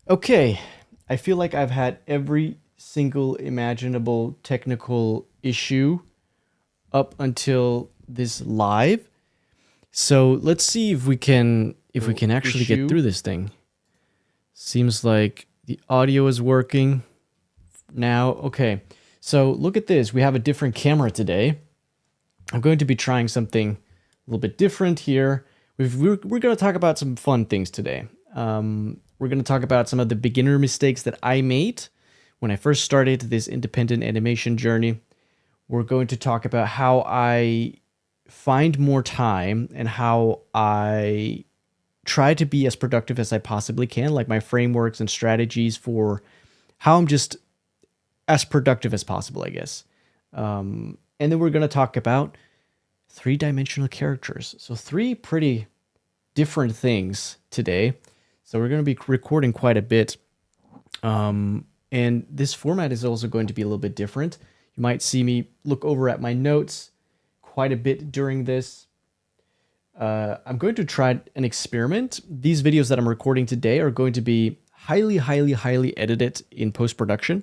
Okay, I feel like I've had every single imaginable technical issue up until this live. So let's see if we can actually get through this thing. Seems like the audio is working now. Okay. So look at this. We have a different camera today. I'm going to be trying something a little bit different here. We're going to talk about some fun things today. We're going to talk about some of the beginner mistakes that I made when I first started this independent animation journey. We're going to talk about how I find more time and how I try to be as productive as I possibly can, like my frameworks and strategies for how I'm just as productive as possible, I guess. And then we're going to talk about three-dimensional characters. So three pretty different things today. So we're going to be recording quite a bit. And this format is also going to be a little bit different. You might see me look over at my notes quite a bit during this. I'm going to try an experiment. These videos that I'm recording today are going to be highly, highly, highly edited in post-production,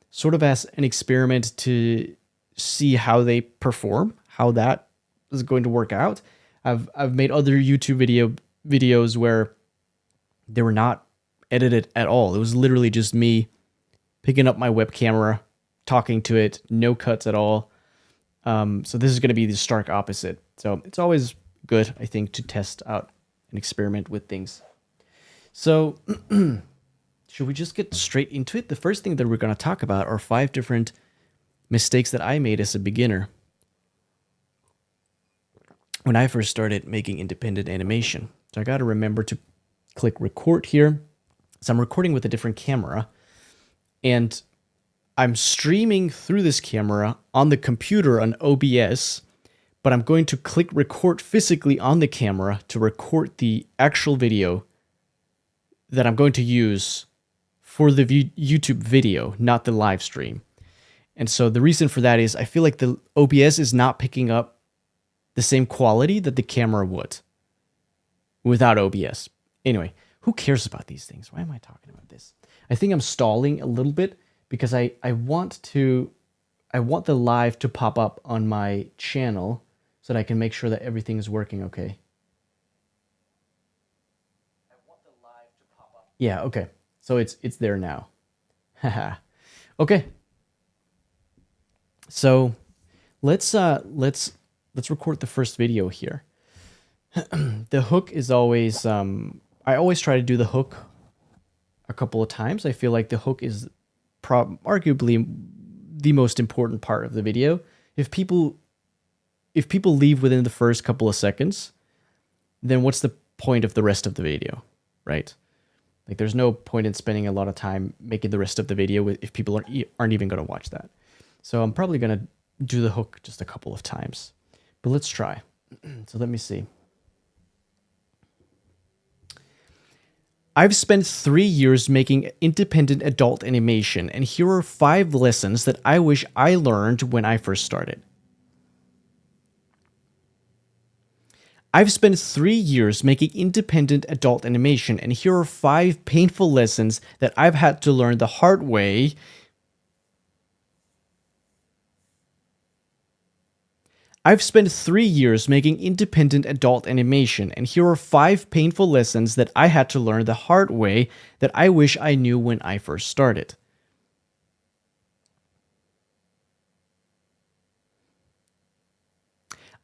sort of as an experiment to see how they perform, how that is going to work out. I've made other YouTube videos where they were not edited at all. It was literally just me picking up my web camera, talking to it, no cuts at all. So this is going to be the stark opposite. So it's always good, I think, to test out and experiment with things. So should we just get straight into it? The first thing that we're going to talk about are 5 different mistakes that I made as a beginner when I first started making independent animation. So I got to remember to click record here. So I'm recording with a different camera, and I'm streaming through this camera on the computer on OBS, but I'm going to click record physically on the camera to record the actual video that I'm going to use for the YouTube video, not the live stream. And so the reason for that is I feel like the OBS is not picking up the same quality that the camera would without OBS. Anyway, who cares about these things? Why am I talking about this? I think I'm stalling a little bit because I want the live to pop up on my channel so that I can make sure that everything is working okay. I want the live to pop up. Yeah, okay. So it's there now. Haha. Okay. So let's record the first video here. The hook is always I always try to do the hook a couple of times. I feel like the hook is arguably the most important part of the video. If people leave within the first couple of seconds, then what's the point of the rest of the video, right? Like there's no point in spending a lot of time making the rest of the video if people aren't even going to watch that. So I'm probably going to do the hook just a couple of times. But let's try. So let me see. I've spent 3 years making independent adult animation, and here are 5 lessons that I wish I learned when I first started. I've spent 3 years making independent adult animation, and here are 5 painful lessons that I've had to learn the hard way. I've spent 3 years making independent adult animation, and here are 5 painful lessons that I had to learn the hard way that I wish I knew when I first started.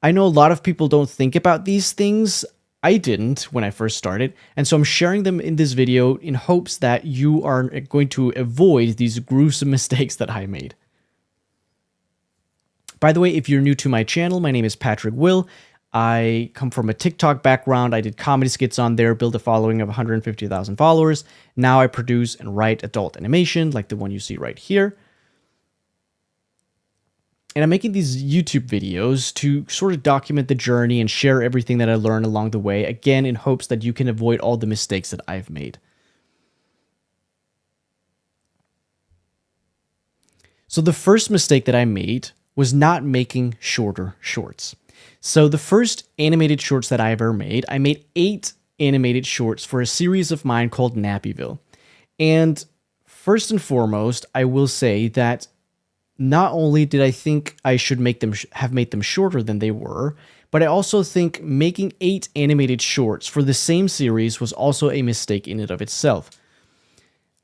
I know a lot of people don't think about these things. I didn't when I first started, and so I'm sharing them in this video in hopes that you are going to avoid these gruesome mistakes that I made. By the way, if you're new to my channel, my name is Patrick Will. I come from a TikTok background. I did comedy skits on there, built a following of 150,000 followers. Now I produce and write adult animation like the one you see right here. And I'm making these YouTube videos to sort of document the journey and share everything that I learned along the way, again, in hopes that you can avoid all the mistakes that I've made. So the first mistake that I made was not making shorter shorts. So the first animated shorts that I ever made, I made 8 animated shorts for a series of mine called Nappyville. And first and foremost, I will say that not only did I think I should make them have made them shorter than they were, but I also think making 8 animated shorts for the same series was also a mistake in and of itself.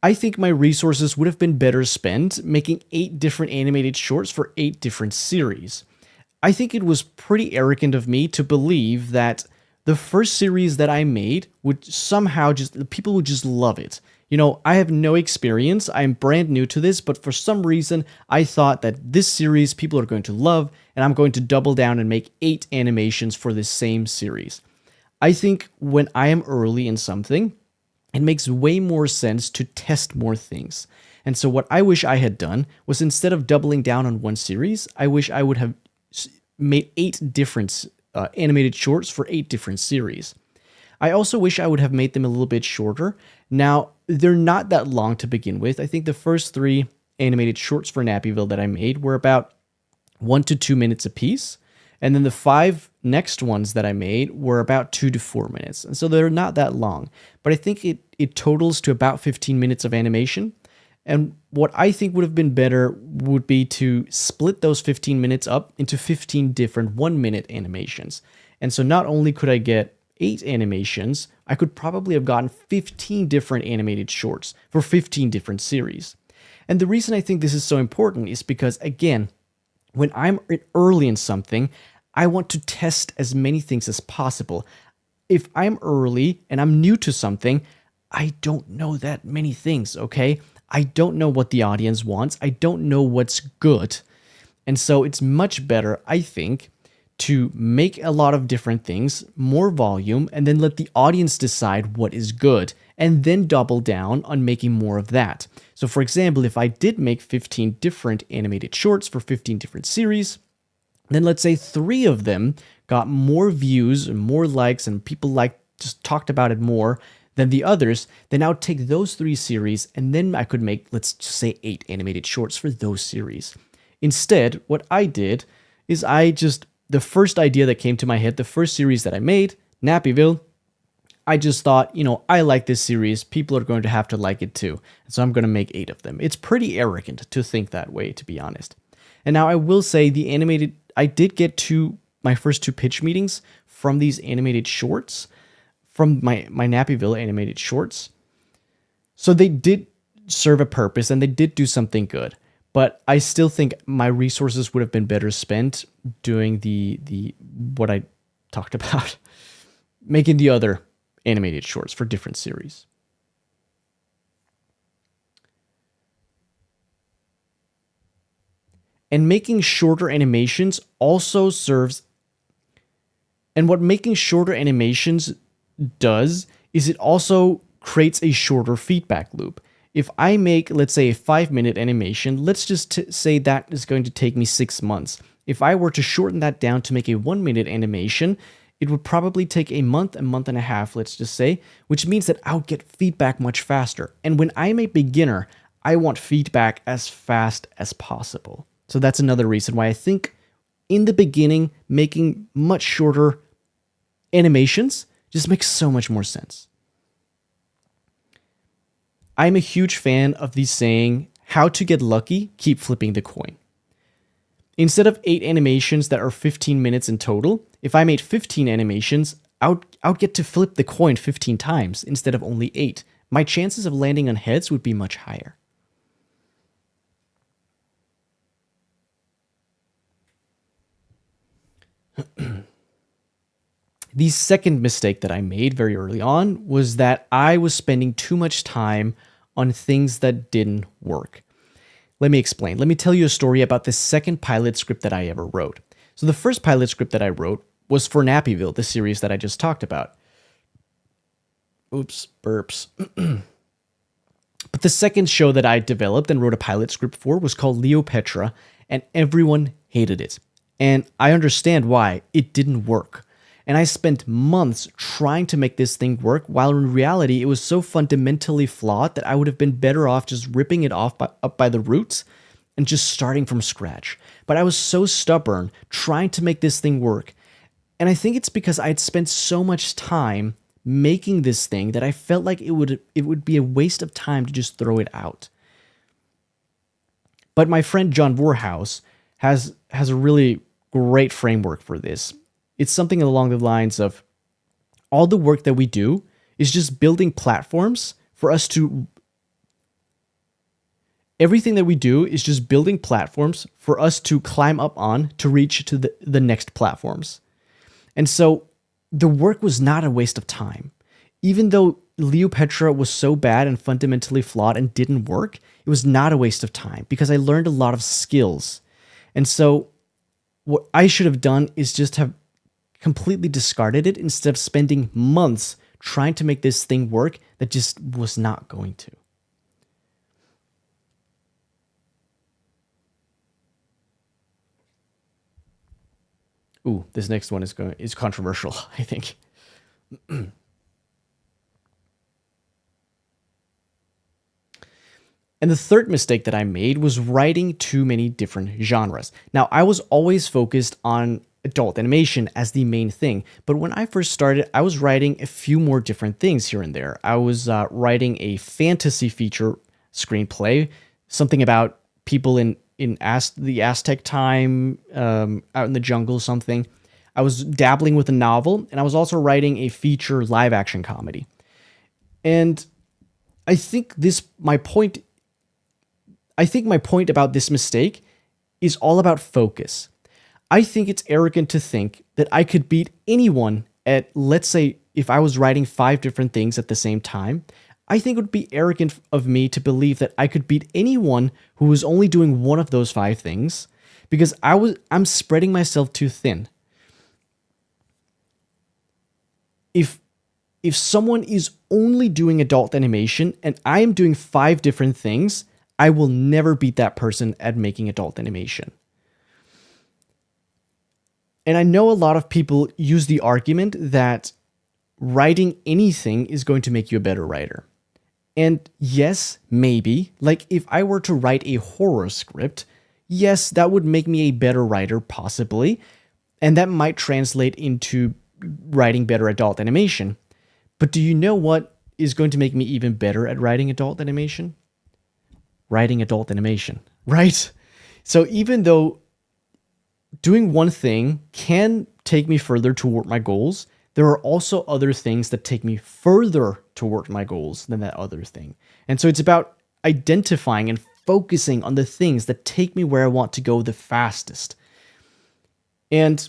I think my resources would have been better spent making 8 different animated shorts for 8 different series. I think it was pretty arrogant of me to believe that the first series that I made would somehow people would just love it. You know, I have no experience, I'm brand new to this, but for some reason, I thought that this series people are going to love, and I'm going to double down and make 8 animations for the same series. I think when I am early in something, it makes way more sense to test more things. And so what I wish I had done was, instead of doubling down on one series, I wish I would have made 8 different animated shorts for 8 different series. I also wish I would have made them a little bit shorter. Now, they're not that long to begin with. I think the first 3 animated shorts for Nappyville that I made were about 1 to 2 minutes apiece. And then the 5 next ones that I made were about 2 to 4 minutes. And so they're not that long. But I think it totals to about 15 minutes of animation. And what I think would have been better would be to split those 15 minutes up into 15 different 1-minute animations. And so not only could I get 8 animations, I could probably have gotten 15 different animated shorts for 15 different series. And the reason I think this is so important is because, again, when I'm early in something, I want to test as many things as possible. If I'm early and I'm new to something, I don't know that many things, okay? I don't know what the audience wants. I don't know what's good. And so it's much better, I think, to make a lot of different things, more volume, and then let the audience decide what is good, and then double down on making more of that. So for example, if I did make 15 different animated shorts for 15 different series, then let's say 3 of them got more views and more likes, and people just talked about it more than the others, then I would take those 3 series, and then I could make, let's just say, 8 animated shorts for those series. Instead, what I did is the first idea that came to my head, the first series that I made, Nappyville, I just thought, I like this series. People are going to have to like it too. And so I'm going to make 8 of them. It's pretty arrogant to think that way, to be honest. And now I will say I did get my first 2 pitch meetings from these animated shorts, from my Nappyville animated shorts. So they did serve a purpose and they did do something good. But I still think my resources would have been better spent doing what I talked about, making the other animated shorts for different series. And making shorter animations also serves. And what making shorter animations does is it also creates a shorter feedback loop. If I make, let's say, a 5-minute animation, let's just say that is going to take me 6 months. If I were to shorten that down to make a 1-minute animation, it would probably take a month and a half, let's just say, which means that I'll get feedback much faster. And when I'm a beginner, I want feedback as fast as possible. So that's another reason why I think in the beginning, making much shorter animations just makes so much more sense. I'm a huge fan of the saying, how to get lucky, keep flipping the coin. Instead of 8 animations that are 15 minutes in total, if I made 15 animations, I would get to flip the coin 15 times instead of only 8. My chances of landing on heads would be much higher. The second mistake that I made very early on was that I was spending too much time on things that didn't work. Let me explain. Let me tell you a story about the second pilot script that I ever wrote. So the first pilot script that I wrote was for Nappyville, the series that I just talked about. Oops, burps. But the second show that I developed and wrote a pilot script for was called Leopetra, and everyone hated it. And I understand why. It didn't work. And I spent months trying to make this thing work, while in reality, it was so fundamentally flawed that I would have been better off just ripping it off up by the roots and just starting from scratch. But I was so stubborn trying to make this thing work. And I think it's because I had spent so much time making this thing that I felt like it would be a waste of time to just throw it out. But my friend John Voorhouse has a really great framework for this. It's something along the lines of all the work that we do is just building platforms for us to everything that we do is just building platforms for us to climb up on to reach to the next platforms. And so the work was not a waste of time. Even though Leopetra was so bad and fundamentally flawed and didn't work, it was not a waste of time because I learned a lot of skills. And so what I should have done is just have completely discarded it instead of spending months trying to make this thing work that just was not going to. Ooh, this next one is controversial, I think. And the third mistake that I made was writing too many different genres. Now, I was always focused on adult animation as the main thing, but when I first started, I was writing a few more different things here and there. I was writing a fantasy feature screenplay, something about people in the Aztec time, out in the jungle, something. I was dabbling with a novel, and I was also writing a feature live action comedy. And I think my point about this mistake is all about focus. I think it's arrogant to think that I could beat anyone at, let's say, if I was writing 5 different things at the same time. I think it would be arrogant of me to believe that I could beat anyone who was only doing one of those 5 things, because I'm spreading myself too thin. If someone is only doing adult animation and I am doing 5 different things, I will never beat that person at making adult animation. And I know a lot of people use the argument that writing anything is going to make you a better writer. And yes, maybe. Like if I were to write a horror script, yes, that would make me a better writer, possibly. And that might translate into writing better adult animation. But do you know what is going to make me even better at writing adult animation? Writing adult animation, right? So even though doing one thing can take me further toward my goals, there are also other things that take me further toward my goals than that other thing. And so it's about identifying and focusing on the things that take me where I want to go the fastest. And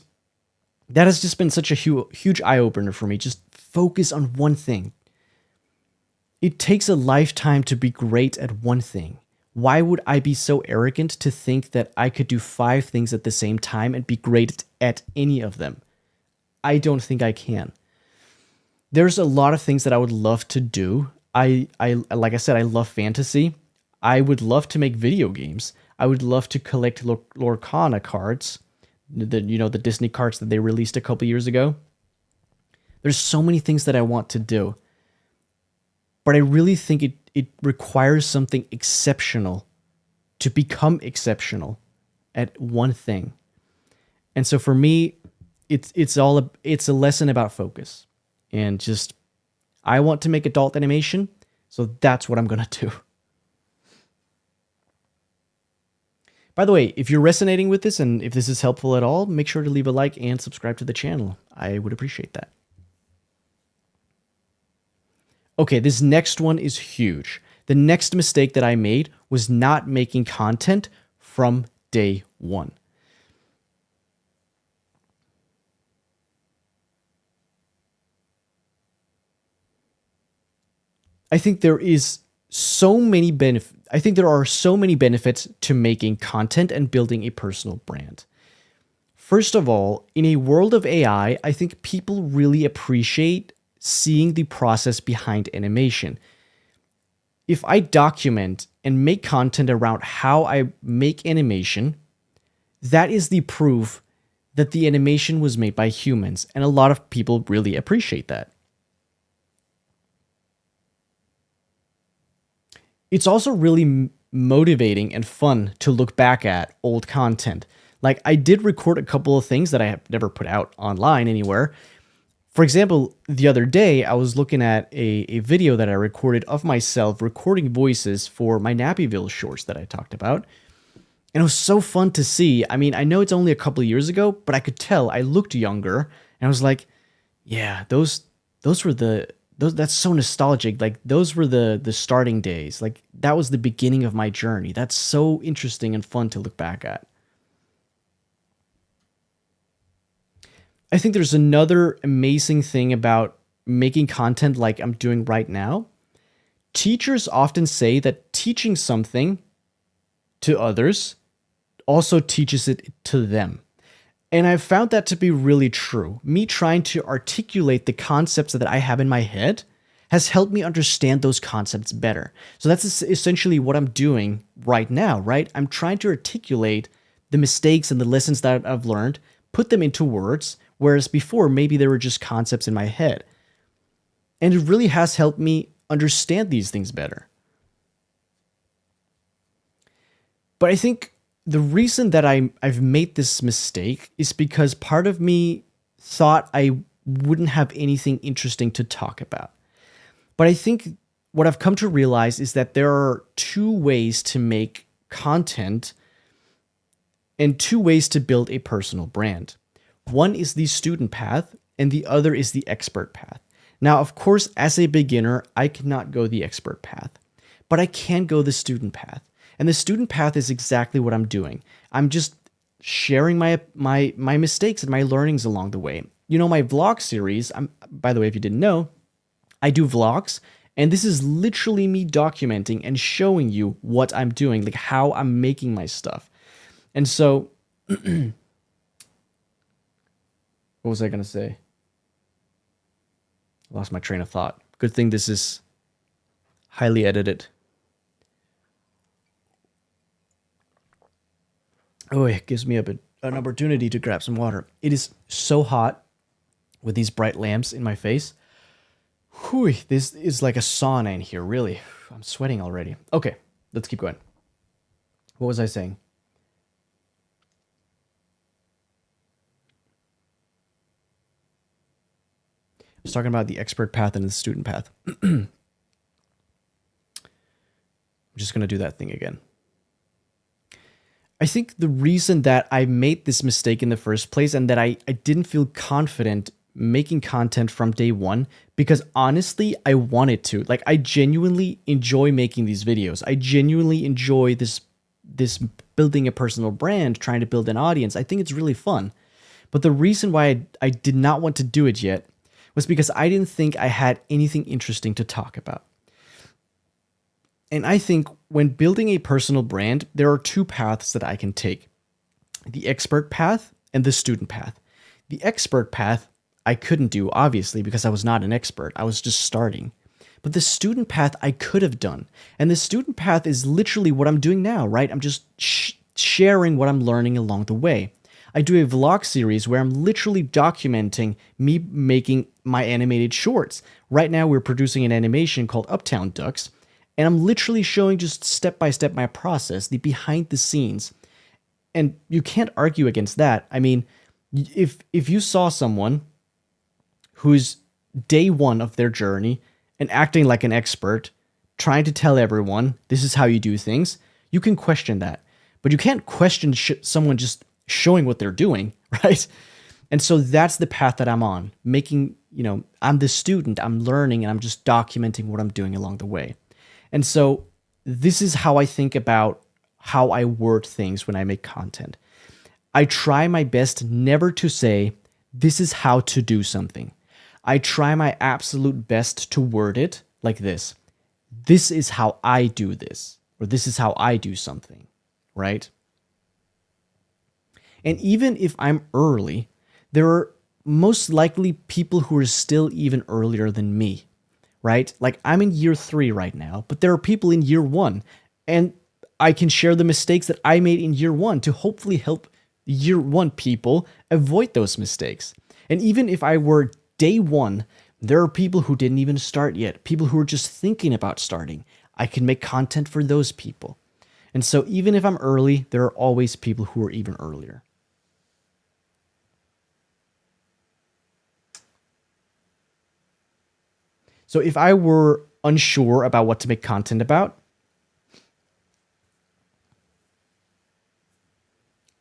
that has just been such a huge eye-opener for me. Just focus on one thing. It takes a lifetime to be great at one thing. Why would I be so arrogant to think that I could do 5 things at the same time and be great at any of them? I don't think I can. There's a lot of things that I would love to do. I like I said, I love fantasy. I would love to make video games. I would love to collect Lorcana cards, the Disney cards that they released a couple years ago. There's so many things that I want to do. But I really think it requires something exceptional to become exceptional at one thing. And so for me, it's a lesson about focus. And just, I want to make adult animation, so that's what I'm going to do. By the way, if you're resonating with this and if this is helpful at all, make sure to leave a like and subscribe to the channel. I would appreciate that. Okay, this next one is huge. The next mistake that I made was not making content from day one. I think there are so many benefits to making content and building a personal brand. First of all, in a world of AI, I think people really appreciate seeing the process behind animation. If I document and make content around how I make animation, that is the proof that the animation was made by humans, and a lot of people really appreciate that. It's also really motivating and fun to look back at old content. Like, I did record a couple of things that I have never put out online anywhere For example, the other day, I was looking at a video that I recorded of myself recording voices for my Nappyville shorts that I talked about. And it was so fun to see. I mean, I know it's only a couple of years ago, but I could tell I looked younger. And I was like, yeah, those were those that's so nostalgic. Like those were the starting days. Like that was the beginning of my journey. That's so interesting and fun to look back at. I think there's another amazing thing about making content like I'm doing right now. Teachers often say that teaching something to others also teaches it to them. And I've found that to be really true. Me trying to articulate the concepts that I have in my head has helped me understand those concepts better. So that's essentially what I'm doing right now, right? I'm trying to articulate the mistakes and the lessons that I've learned, put them into words, whereas before maybe they were just concepts in my head. And it really has helped me understand these things better. But I think the reason that I've made this mistake is because part of me thought I wouldn't have anything interesting to talk about. But I think what I've come to realize is that there are two ways to make content and two ways to build a personal brand. One is the student path and the other is the expert path. Now, of course, as a beginner, I cannot go the expert path, but I can go the student path. And the student path is exactly what I'm doing. I'm just sharing my mistakes and my learnings along the way. You know, my vlog series, by the way, if you didn't know, I do vlogs, and this is literally me documenting and showing you what I'm doing, like how I'm making my stuff. And so, what was I going to say? I lost my train of thought. Good thing this is highly edited. Oh, it gives me an opportunity to grab some water. It is so hot with these bright lamps in my face. Whew, this is like a sauna in here, really. I'm sweating already. Okay, let's keep going. What was I saying? I was talking about the expert path and the student path. I'm just going to do that thing again. I think the reason that I made this mistake in the first place and that I didn't feel confident making content from day one, because honestly, I wanted to. Like, I genuinely enjoy making these videos. I genuinely enjoy this building a personal brand, trying to build an audience. I think it's really fun. But the reason why I did not want to do it yet was because I didn't think I had anything interesting to talk about. And I think when building a personal brand, there are two paths that I can take: the expert path and the student path. The expert path I couldn't do, obviously, because I was not an expert. I was just starting. But the student path I could have done. And the student path is literally what I'm doing now, right? I'm just sharing what I'm learning along the way. I do a vlog series where I'm literally documenting me making my animated shorts. Right now, we're producing an animation called Uptown Ducks. And I'm literally showing just step by step my process, the behind the scenes. And you can't argue against that. I mean, if you saw someone who's day one of their journey and acting like an expert, trying to tell everyone this is how you do things, you can question that. But you can't question someone just showing what they're doing, right? And so that's the path that I'm on, making, I'm the student, I'm learning, and I'm just documenting what I'm doing along the way. And so this is how I think about how I word things when I make content. I try my best never to say, this is how to do something. I try my absolute best to word it like this. This is how I do this, or this is how I do something, right? And even if I'm early, there are most likely people who are still even earlier than me. Right? Like, I'm in year 3 right now, but there are people in year 1, and I can share the mistakes that I made in year 1 to hopefully help year 1 people avoid those mistakes. And even if I were day 1, there are people who didn't even start yet, people who are just thinking about starting. I can make content for those people. And so even if I'm early, there are always people who are even earlier. So if I were unsure about what to make content about,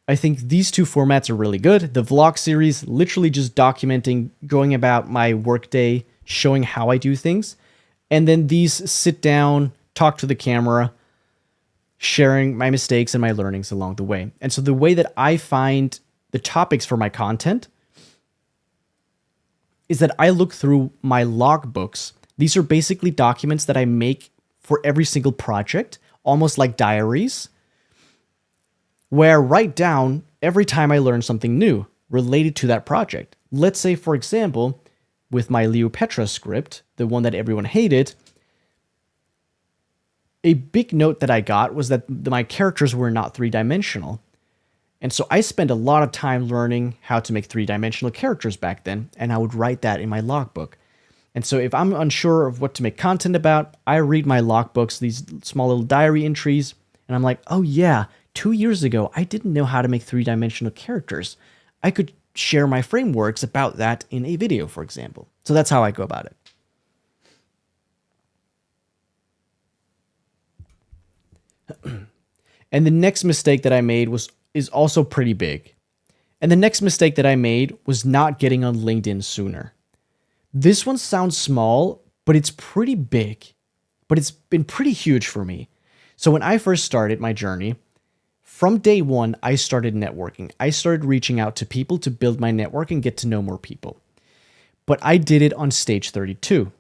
I think these two formats are really good. The vlog series, literally just documenting, going about my workday, showing how I do things. And then these sit down, talk to the camera, sharing my mistakes and my learnings along the way. And so the way that I find the topics for my content is that I look through my logbooks. These are basically documents that I make for every single project, almost like diaries, where I write down every time I learn something new related to that project. Let's say, for example, with my Leopetra script, the one that everyone hated, a big note that I got was that my characters were not three-dimensional. And so I spent a lot of time learning how to make three-dimensional characters back then, and I would write that in my logbook. And so if I'm unsure of what to make content about, I read my logbooks, these small little diary entries, and I'm like, oh yeah, 2 years ago, I didn't know how to make three-dimensional characters. I could share my frameworks about that in a video, for example. So that's how I go about it. And the next mistake that I made is also pretty big. And the next mistake that I made was not getting on LinkedIn sooner. This one sounds small, but it's pretty big. But it's been pretty huge for me. So when I first started my journey, from day one, I started networking. I started reaching out to people to build my network and get to know more people. But I did it on stage 32.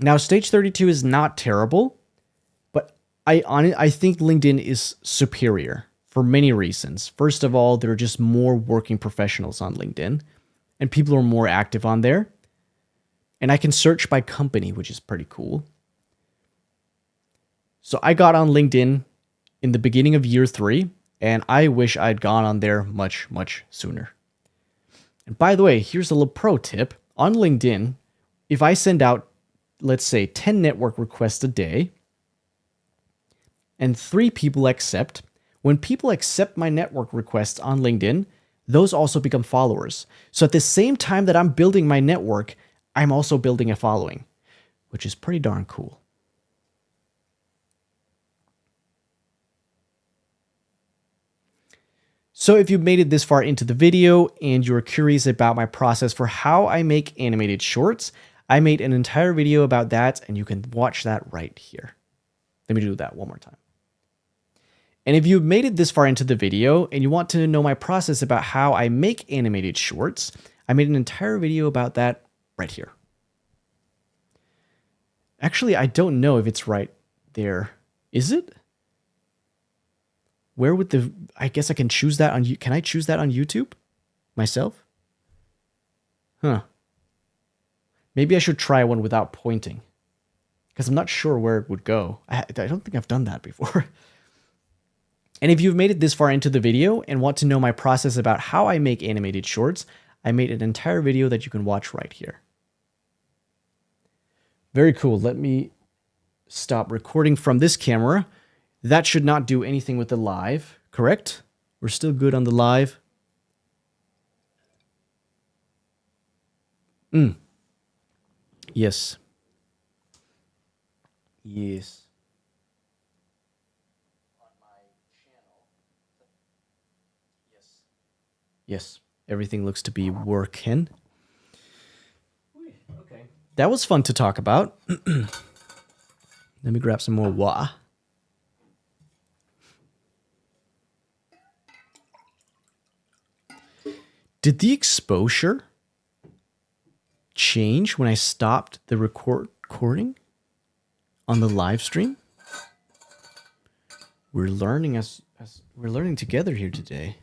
Now, stage 32 is not terrible, but I think LinkedIn is superior for many reasons. First of all, there are just more working professionals on LinkedIn, and people are more active on there. And I can search by company, which is pretty cool. So I got on LinkedIn in the beginning of year 3, and I wish I'd gone on there much, much sooner. And by the way, here's a little pro tip. On LinkedIn, if I send out, let's say, 10 network requests a day, and 3 people accept, when people accept my network requests on LinkedIn, those also become followers. So at the same time that I'm building my network, I'm also building a following, which is pretty darn cool. So if you've made it this far into the video and you're curious about my process for how I make animated shorts, I made an entire video about that, and you can watch that right here. Let me do that one more time. And if you've made it this far into the video and you want to know my process about how I make animated shorts, I made an entire video about that right here. Actually, I don't know if it's right there. Is it? Where would the... I guess I can choose that on... Can I choose that on YouTube? Myself? Huh. Maybe I should try one without pointing. Because I'm not sure where it would go. I don't think I've done that before. And if you've made it this far into the video and want to know my process about how I make animated shorts, I made an entire video that you can watch right here. Very cool. Let me stop recording from this camera. That should not do anything with the live, correct? We're still good on the live. Yes. Yes. On my channel. Yes. Yes. Everything looks to be working. Okay. That was fun to talk about. Let me grab some more water. Did the exposure change when I stopped the recording on the live stream? We're learning as we're learning together here today.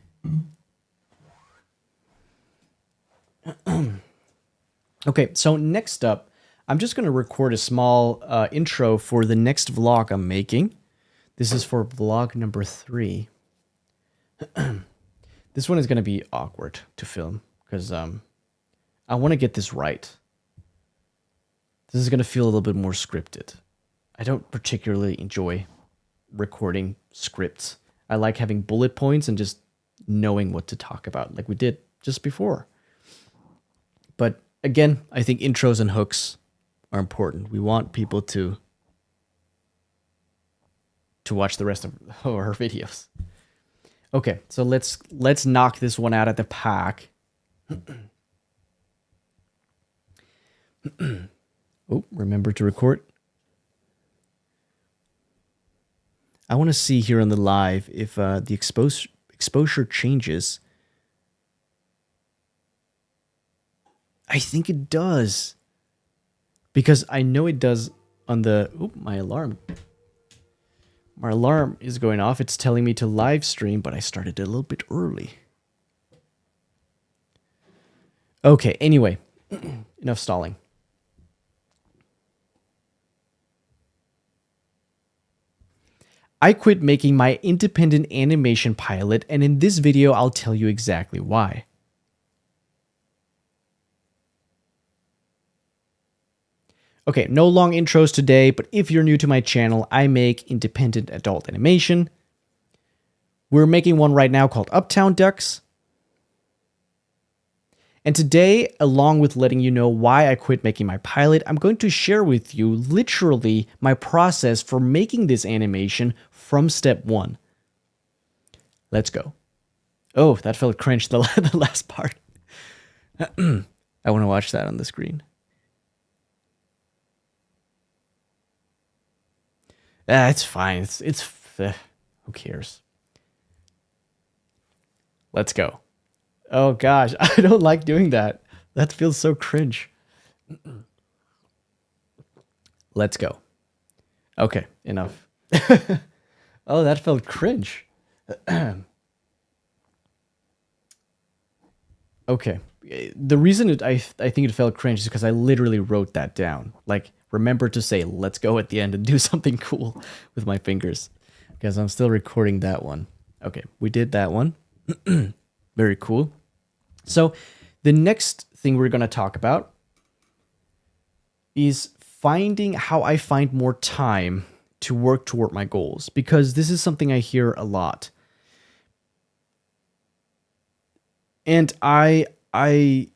Okay, so next up, I'm just going to record a small intro for the next vlog I'm making. This is for vlog number 3. This one is going to be awkward to film because I want to get this right. This is going to feel a little bit more scripted. I don't particularly enjoy recording scripts. I like having bullet points and just knowing what to talk about like we did just before. But again, I think intros and hooks are important. We want people to watch the rest of her videos. Okay, so let's knock this one out of the pack. Oh, remember to record. I want to see here on the live if the exposure changes. I think it does. Because I know it does on the... Oop, my alarm. My alarm is going off. It's telling me to live stream, but I started a little bit early. Okay, anyway. Enough stalling. I quit making my independent animation pilot, and in this video, I'll tell you exactly why. Okay, no long intros today, but if you're new to my channel, I make independent adult animation. We're making one right now called Uptown Ducks. And today, along with letting you know why I quit making my pilot, I'm going to share with you literally my process for making this animation from step one. Let's go. Oh, that felt cringe, the last part. I want to watch that on the screen. It's fine. It's who cares? Let's go. Oh gosh, I don't like doing that. That feels so cringe. Let's go. Okay, enough. Oh, that felt cringe. Okay. The reason I think it felt cringe is because I literally wrote that down. Like, remember to say, let's go at the end and do something cool with my fingers. Because I'm still recording that one. Okay, we did that one. Very cool. So the next thing we're going to talk about is finding how I find more time to work toward my goals. Because this is something I hear a lot. And I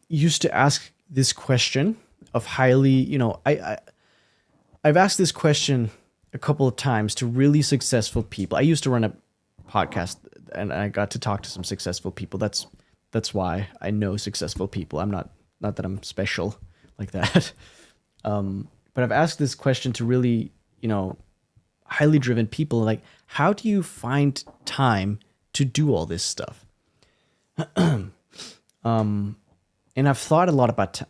used to ask this question of highly, you know, I've asked this question a couple of times to really successful people. I used to run a podcast and I got to talk to some successful people. That's why I know successful people. I'm not that I'm special like that. But I've asked this question to really, you know, highly driven people, like, how do you find time to do all this stuff? And I've thought a lot about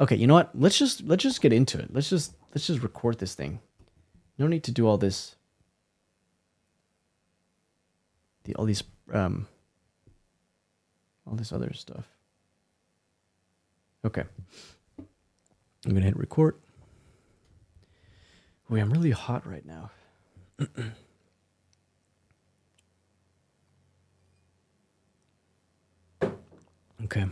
okay, you know what? Let's just get into it. Let's just record this thing. No need to do all this. All this other stuff. Okay. I'm gonna hit record. Wait, I'm really hot right now. Okay.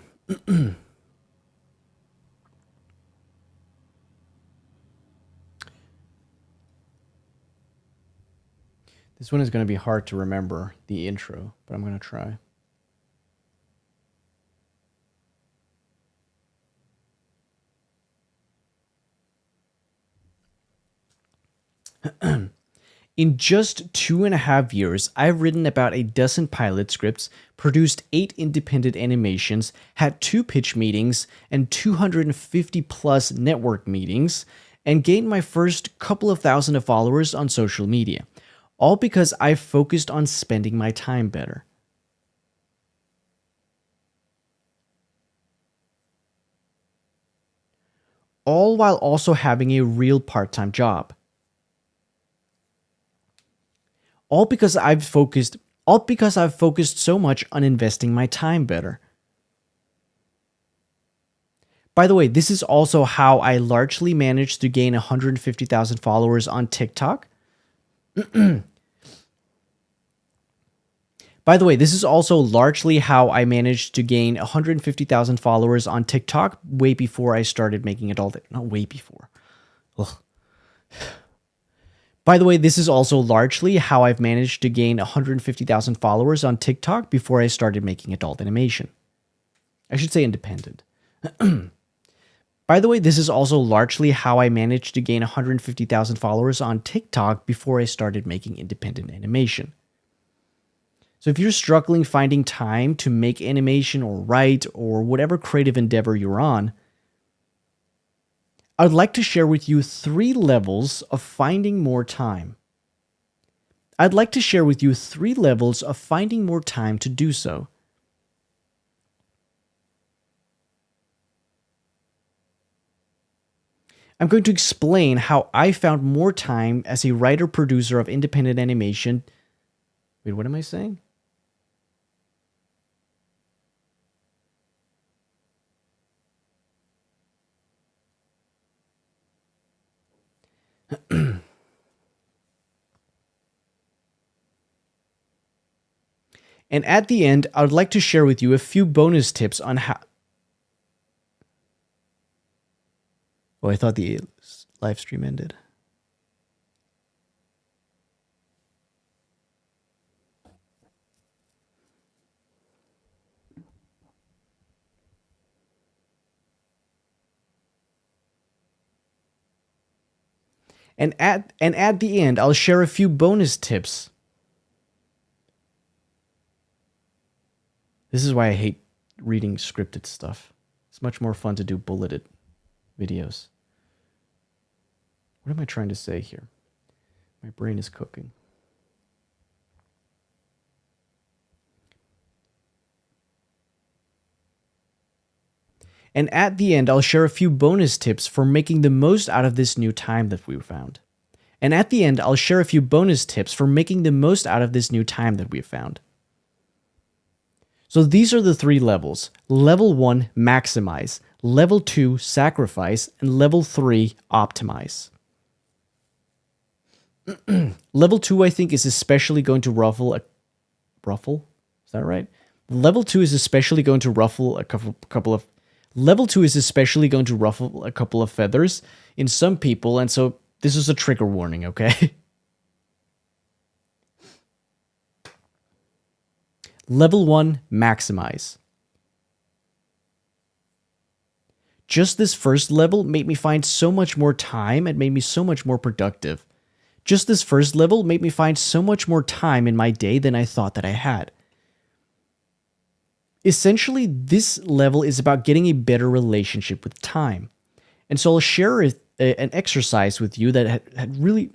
This one is going to be hard to remember, the intro, but I'm going to try. In just 2.5 years, I've written about a dozen pilot scripts, produced 8 independent animations, had 2 pitch meetings, and 250 plus network meetings, and gained my first couple of thousand of followers on social media. All because I've focused on spending my time better. All while also having a real part-time job. All because I've focused so much on investing my time better. By the way, this is also how I largely managed to gain 150,000 followers on TikTok. By the way, this is also largely how I managed to gain 150,000 followers on TikTok way before I started making adult... Not way before. Ugh. By the way, this is also largely how I've managed to gain 150,000 followers on TikTok before I started making adult animation. I should say independent. By the way, this is also largely how I managed to gain 150,000 followers on TikTok before I started making independent animation. So if you're struggling finding time to make animation or write or whatever creative endeavor you're on, I'd like to share with you 3 levels of finding more time. I'd like to share with you 3 levels of finding more time to do so. I'm going to explain how I found more time as a writer-producer of independent animation. Wait, what am I saying? And at the end, I would like to share with you a few bonus tips on how... Oh, I thought the live stream ended. And at the end, I'll share a few bonus tips. This is why I hate reading scripted stuff. It's much more fun to do bulleted videos. What am I trying to say here? My brain is cooking. And at the end, I'll share a few bonus tips for making the most out of this new time that we found. And at the end, I'll share a few bonus tips for making the most out of this new time that we've found. So these are the 3 levels. Level 1, maximize. Level 2, sacrifice. And level 3, optimize. Level 2, I think, is especially going to ruffle? Is that right? Level 2 is especially going to ruffle a couple of... Level 2 is especially going to ruffle a couple of feathers in some people, and so this is a trigger warning, okay? Level 1, maximize. Just this first level made me find so much more time and made me so much more productive. Just this first level made me find so much more time in my day than I thought that I had. Essentially, this level is about getting a better relationship with time. And so I'll share an exercise with you that had really...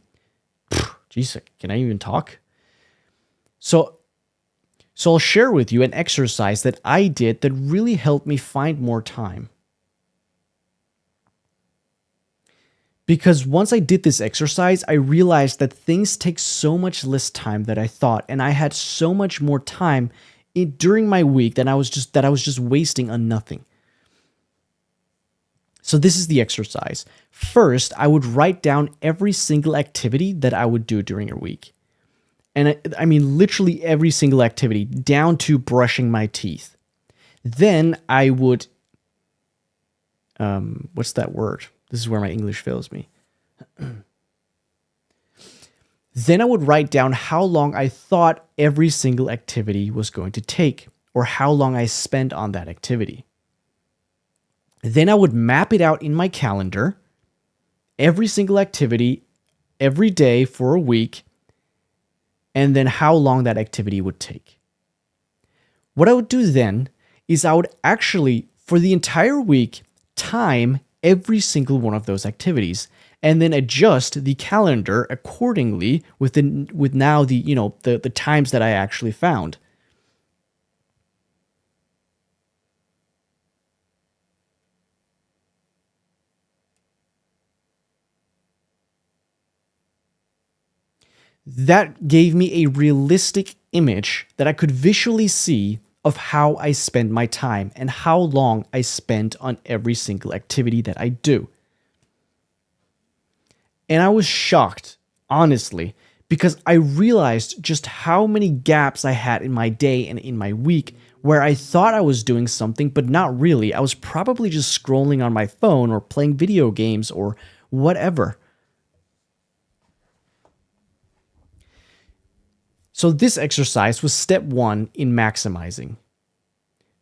Jeez, can I even talk? So I'll share with you an exercise that I did that really helped me find more time. Because once I did this exercise, I realized that things take so much less time than I thought, and I had so much more time during my week that I was just wasting on nothing. So this is the exercise. First, I would write down every single activity that I would do during a week. And I mean literally every single activity, down to brushing my teeth. Then I would... what's that word? This is where my English fails me. Then I would write down how long I thought every single activity was going to take, or how long I spent on that activity. Then I would map it out in my calendar, every single activity, every day for a week, and then how long that activity would take. What I would do then is I would actually, for the entire week, time every single one of those activities, and then adjust the calendar accordingly with now the times that I actually found. That gave me a realistic image that I could visually see of how I spend my time and how long I spent on every single activity that I do. And I was shocked, honestly, because I realized just how many gaps I had in my day and in my week where I thought I was doing something, but not really. I was probably just scrolling on my phone or playing video games or whatever. So this exercise was step 1 in maximizing.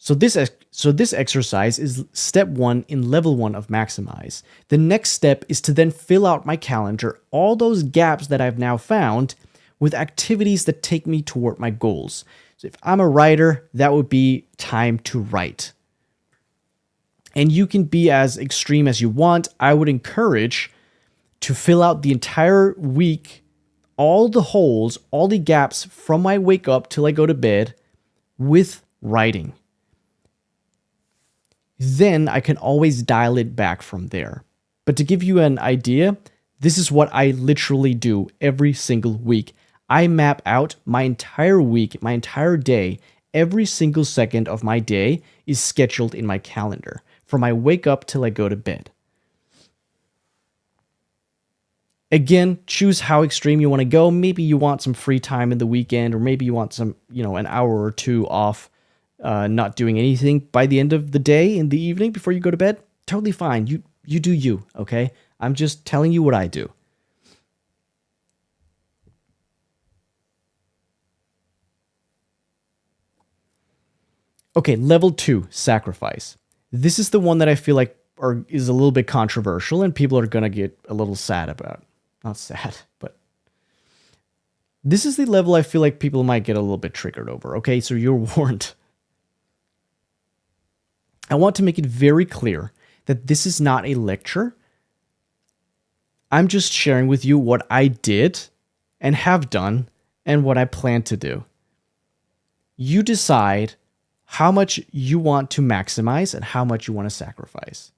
So this exercise is step 1 in level 1 of Maximize. The next step is to then fill out my calendar, all those gaps that I've now found, with activities that take me toward my goals. So if I'm a writer, that would be time to write. And you can be as extreme as you want. I would encourage to fill out the entire week, all the holes, all the gaps from I wake up till I go to bed with writing. Then I can always dial it back from there. But to give you an idea, this is what I literally do every single week. I map out my entire week, my entire day. Every single second of my day is scheduled in my calendar from I wake up till I go to bed. Again, choose how extreme you want to go. Maybe you want some free time in the weekend, or maybe you want some, an hour or two off, not doing anything by the end of the day in the evening before you go to bed. Totally fine. You do you, okay? I'm just telling you what I do. Okay, level 2, sacrifice. This is the one that I feel like is a little bit controversial and people are going to get a little sad about. Not sad, but this is the level I feel like people might get a little bit triggered over. Okay, so you're warned. I want to make it very clear that this is not a lecture. I'm just sharing with you what I did and have done and what I plan to do. You decide how much you want to maximize and how much you want to sacrifice.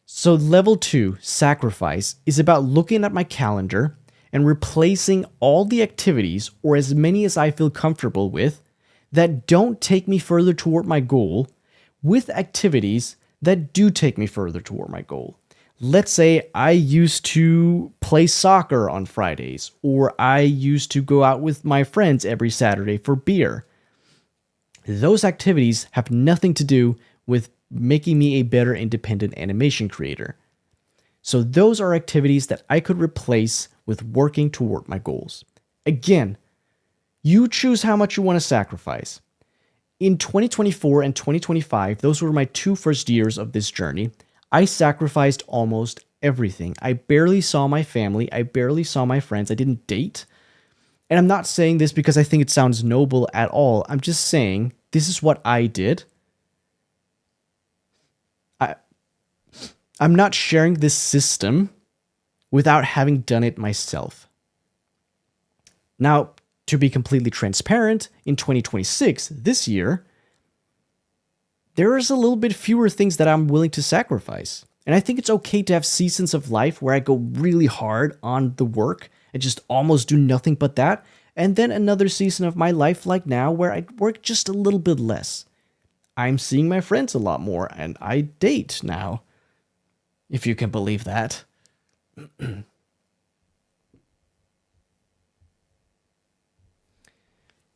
So level 2, sacrifice, is about looking at my calendar and replacing all the activities, or as many as I feel comfortable with, that don't take me further toward my goal, with activities that do take me further toward my goal. Let's say I used to play soccer on Fridays, or I used to go out with my friends every Saturday for beer. Those activities have nothing to do with making me a better independent animation creator. So those are activities that I could replace with working toward my goals. Again, you choose how much you want to sacrifice. In 2024 and 2025, those were my 2 first years of this journey. I sacrificed almost everything. I barely saw my family. I barely saw my friends. I didn't date. And I'm not saying this because I think it sounds noble at all. I'm just saying this is what I did. I'm not sharing this system without having done it myself. Now, to be completely transparent, in 2026, this year, there is a little bit fewer things that I'm willing to sacrifice. And I think it's okay to have seasons of life where I go really hard on the work and just almost do nothing but that. And then another season of my life like now where I work just a little bit less. I'm seeing my friends a lot more and I date now. If you can believe that.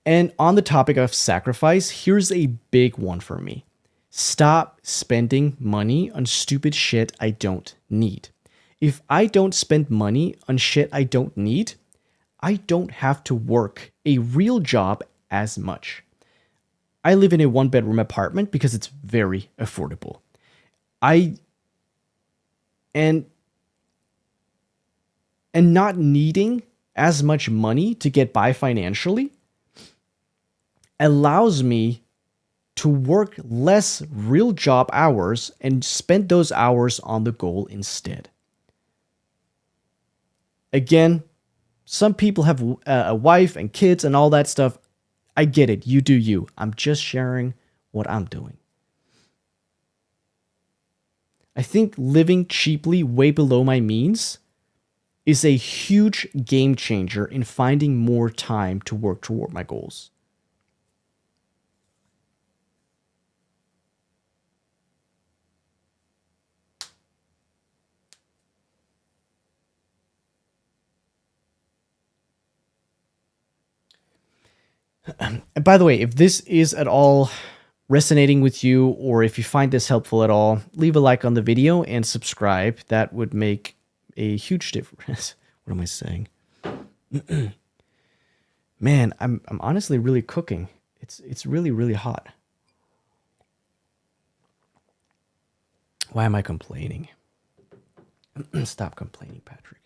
And on the topic of sacrifice, here's a big one for me. Stop spending money on stupid shit I don't need. If I don't spend money on shit I don't need, I don't have to work a real job as much. I live in a 1-bedroom apartment because it's very affordable. And not needing as much money to get by financially allows me to work less real job hours and spend those hours on the goal instead. Again, some people have a wife and kids and all that stuff. I get it. You do you. I'm just sharing what I'm doing. I think living cheaply way below my means is a huge game changer in finding more time to work toward my goals. And by the way, if this is at all resonating with you, or if you find this helpful at all, leave a like on the video and subscribe. That would make a huge difference. What am I saying? Man, I'm honestly really cooking. It's really, really hot. Why am I complaining? Stop complaining, Patrick.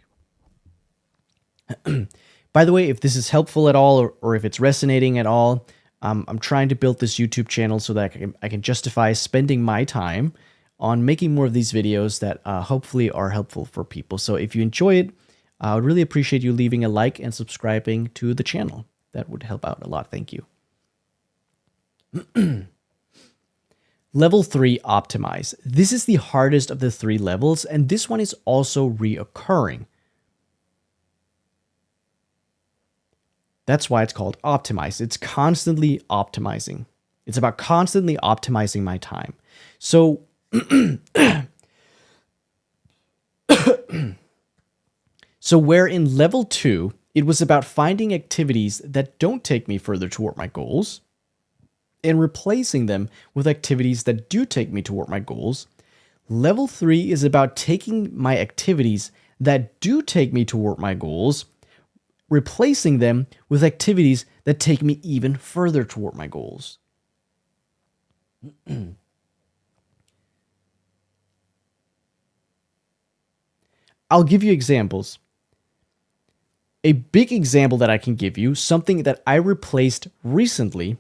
By the way, if this is helpful at all, or if it's resonating at all, I'm trying to build this YouTube channel so that I can justify spending my time on making more of these videos that hopefully are helpful for people. So if you enjoy it, I would really appreciate you leaving a like and subscribing to the channel. That would help out a lot. Thank you. Level 3, optimize. This is the hardest of the 3 levels, and this one is also reoccurring. That's why it's called optimize. It's constantly optimizing. It's about constantly optimizing my time. So, so where in level 2, it was about finding activities that don't take me further toward my goals and replacing them with activities that do take me toward my goals. Level 3 is about taking my activities that do take me toward my goals, replacing them with activities that take me even further toward my goals. I'll give you examples. A big example that I can give you, something that I replaced recently,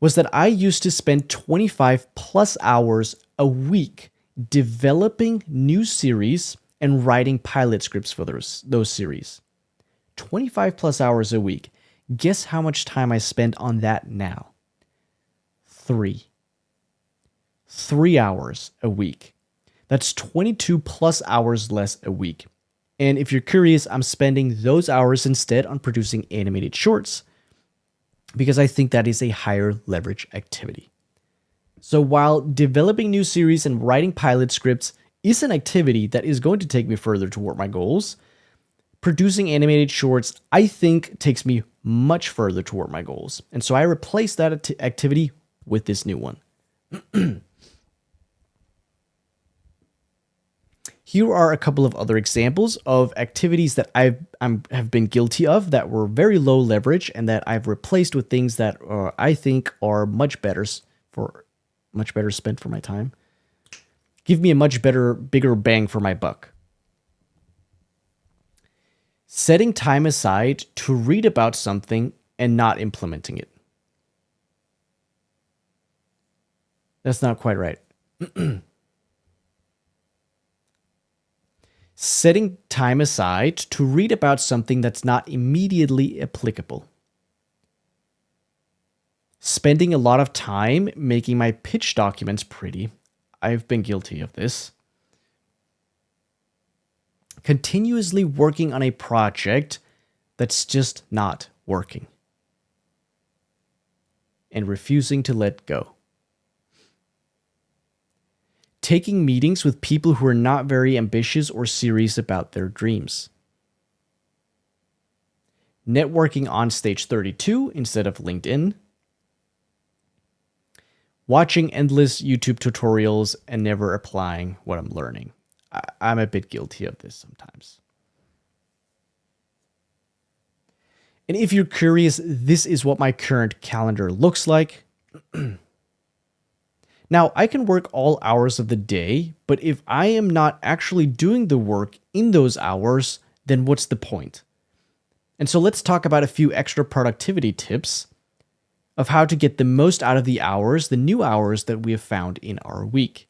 was that I used to spend 25 plus hours a week developing new series and writing pilot scripts for those series. 25 plus hours a week. Guess how much time I spend on that now? 3 hours a week. That's 22 plus hours less a week. And if you're curious, I'm spending those hours instead on producing animated shorts because I think that is a higher leverage activity. So while developing new series and writing pilot scripts is an activity that is going to take me further toward my goals, producing animated shorts, I think, takes me much further toward my goals. And so I replaced that activity with this new one. Here are a couple of other examples of activities that I have been guilty of that were very low leverage and that I've replaced with things that I think are much better spent for my time. Give me a much bigger bang for my buck. Setting time aside to read about something and not implementing it. That's not quite right. Setting time aside to read about something that's not immediately applicable. Spending a lot of time making my pitch documents pretty. I've been guilty of this. Continuously working on a project that's just not working. And refusing to let go. Taking meetings with people who are not very ambitious or serious about their dreams. Networking on Stage 32 instead of LinkedIn. Watching endless YouTube tutorials and never applying what I'm learning. I'm a bit guilty of this sometimes. And if you're curious, this is what my current calendar looks like. Now, I can work all hours of the day, but if I am not actually doing the work in those hours, then what's the point? And so let's talk about a few extra productivity tips of how to get the most out of the hours, the new hours that we have found in our week.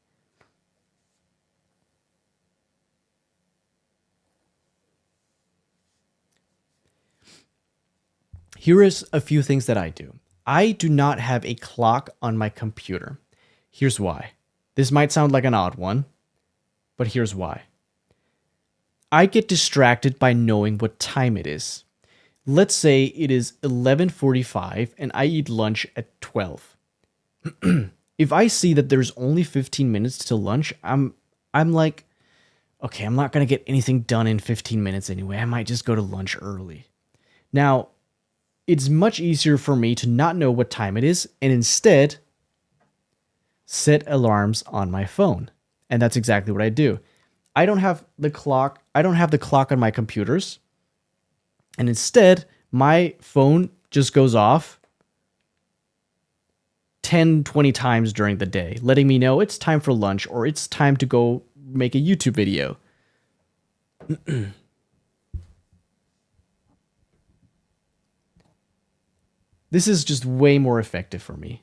Here is a few things that I do. I do not have a clock on my computer. Here's why. This might sound like an odd one, but here's why. I get distracted by knowing what time it is. Let's say it is 11:45 and I eat lunch at 12. If I see that there's only 15 minutes till lunch, I'm like, okay, I'm not going to get anything done in 15 minutes anyway. I might just go to lunch early. Now, it's much easier for me to not know what time it is and instead set alarms on my phone. And that's exactly what I do. I don't have the clock on my computers. And instead, my phone just goes off 10, 20 times during the day, letting me know it's time for lunch or it's time to go make a YouTube video. This is just way more effective for me.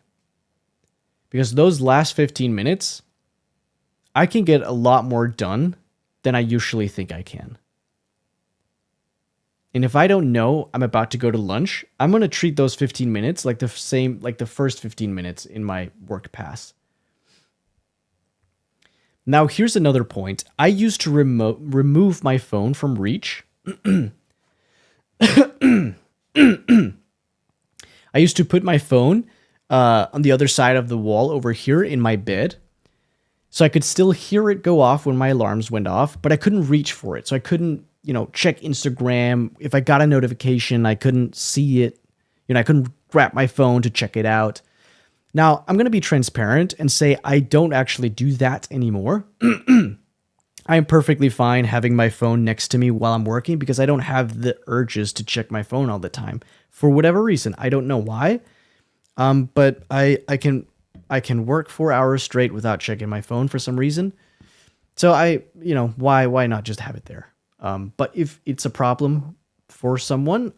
Because those last 15 minutes, I can get a lot more done than I usually think I can. And if I don't know I'm about to go to lunch, I'm going to treat those 15 minutes like the first 15 minutes in my work pass. Now, here's another point. I used to remove my phone from reach. I used to put my phone on the other side of the wall over here in my bed. So I could still hear it go off when my alarms went off, but I couldn't reach for it. So I couldn't, check Instagram. If I got a notification, I couldn't see it. I couldn't grab my phone to check it out. Now, I'm going to be transparent and say I don't actually do that anymore. I am perfectly fine having my phone next to me while I'm working because I don't have the urges to check my phone all the time. For whatever reason, I don't know why. But I can work 4 hours straight without checking my phone for some reason. So why not just have it there? But if it's a problem for someone,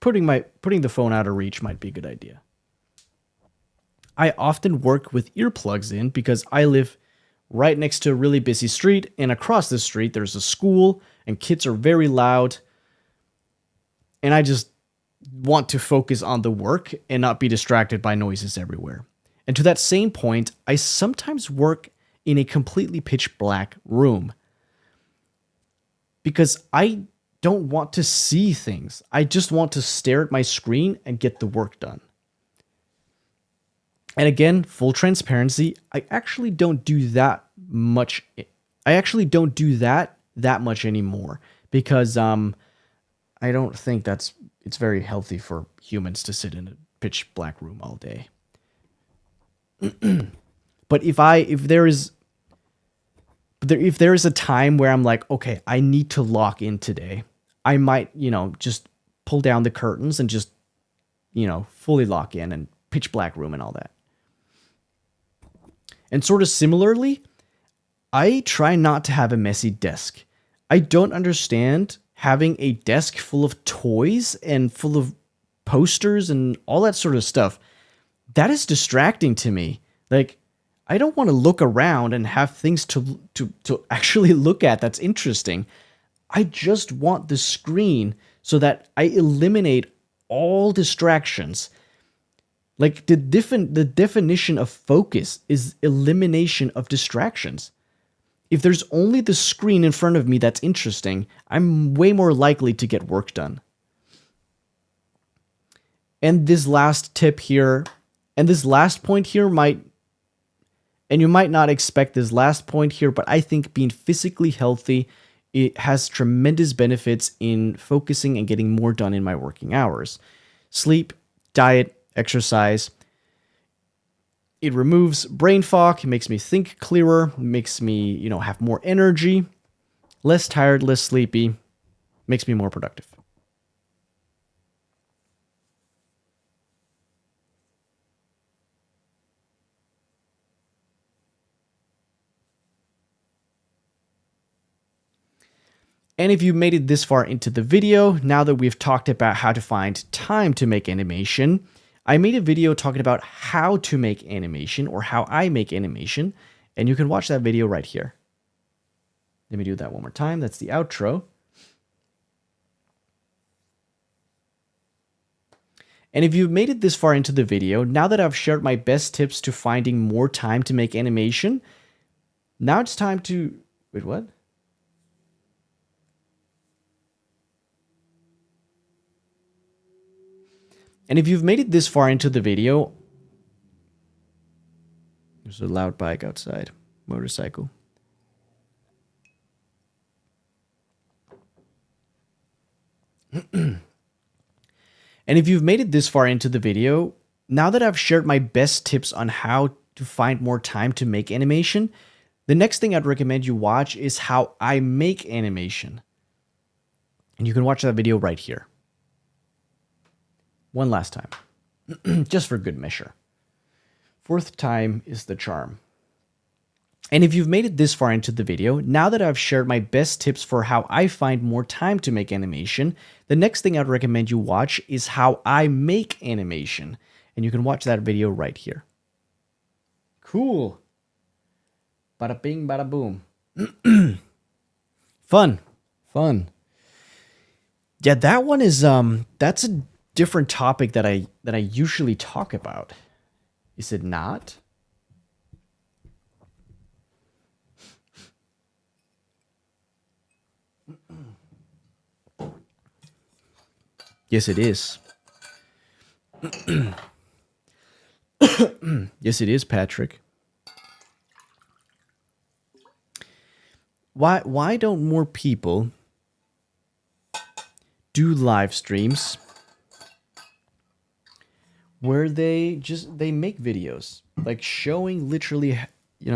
putting the phone out of reach might be a good idea. I often work with earplugs in because I live right next to a really busy street, and across the street there's a school and kids are very loud. And I just want to focus on the work and not be distracted by noises everywhere. And to that same point, I sometimes work in a completely pitch black room because I don't want to see things. I just want to stare at my screen and get the work done. And again, full transparency, I actually don't do that much. I actually don't do that much anymore because I don't think it's very healthy for humans to sit in a pitch black room all day. But if there is a time where I'm like, okay, I need to lock in today, I might, just pull down the curtains and just, fully lock in and pitch black room and all that. And sort of similarly, I try not to have a messy desk. I don't understand having a desk full of toys and full of posters and all that sort of stuff. That is distracting to me. Like, I don't want to look around and have things to actually look at that's interesting. I just want the screen so that I eliminate all distractions. Like the definition of focus is elimination of distractions. If there's only the screen in front of me that's interesting, I'm way more likely to get work done. And this last tip here, and this last point here and you might not expect this last point here, but I think being physically healthy, it has tremendous benefits in focusing and getting more done in my working hours. Sleep, diet, exercise. It removes brain fog. It makes me think clearer. It makes me, have more energy, less tired, less sleepy. Makes me more productive. And if you made it this far into the video, now that we've talked about how to find time to make animation, I made a video talking about how to make animation or how I make animation, and you can watch that video right here. Let me do that one more time. That's the outro. And if you've made it this far into the video, now that I've shared my best tips to finding more time to make animation, now it's time to... Wait, what? And if you've made it this far into the video, there's a loud bike outside, motorcycle. And if you've made it this far into the video, now that I've shared my best tips on how to find more time to make animation, the next thing I'd recommend you watch is how I make animation. And you can watch that video right here. One last time. just for good measure. Fourth time is the charm. And if you've made it this far into the video, now that I've shared my best tips for how I find more time to make animation, the next thing I'd recommend you watch is how I make animation. And you can watch that video right here. Cool. Bada bing, bada boom. Fun. Yeah, that one is that's a different topic that I usually talk about. Is it not? Yes, it is. Yes, it is, Patrick. Why don't more people do live streams where they make videos, like showing literally,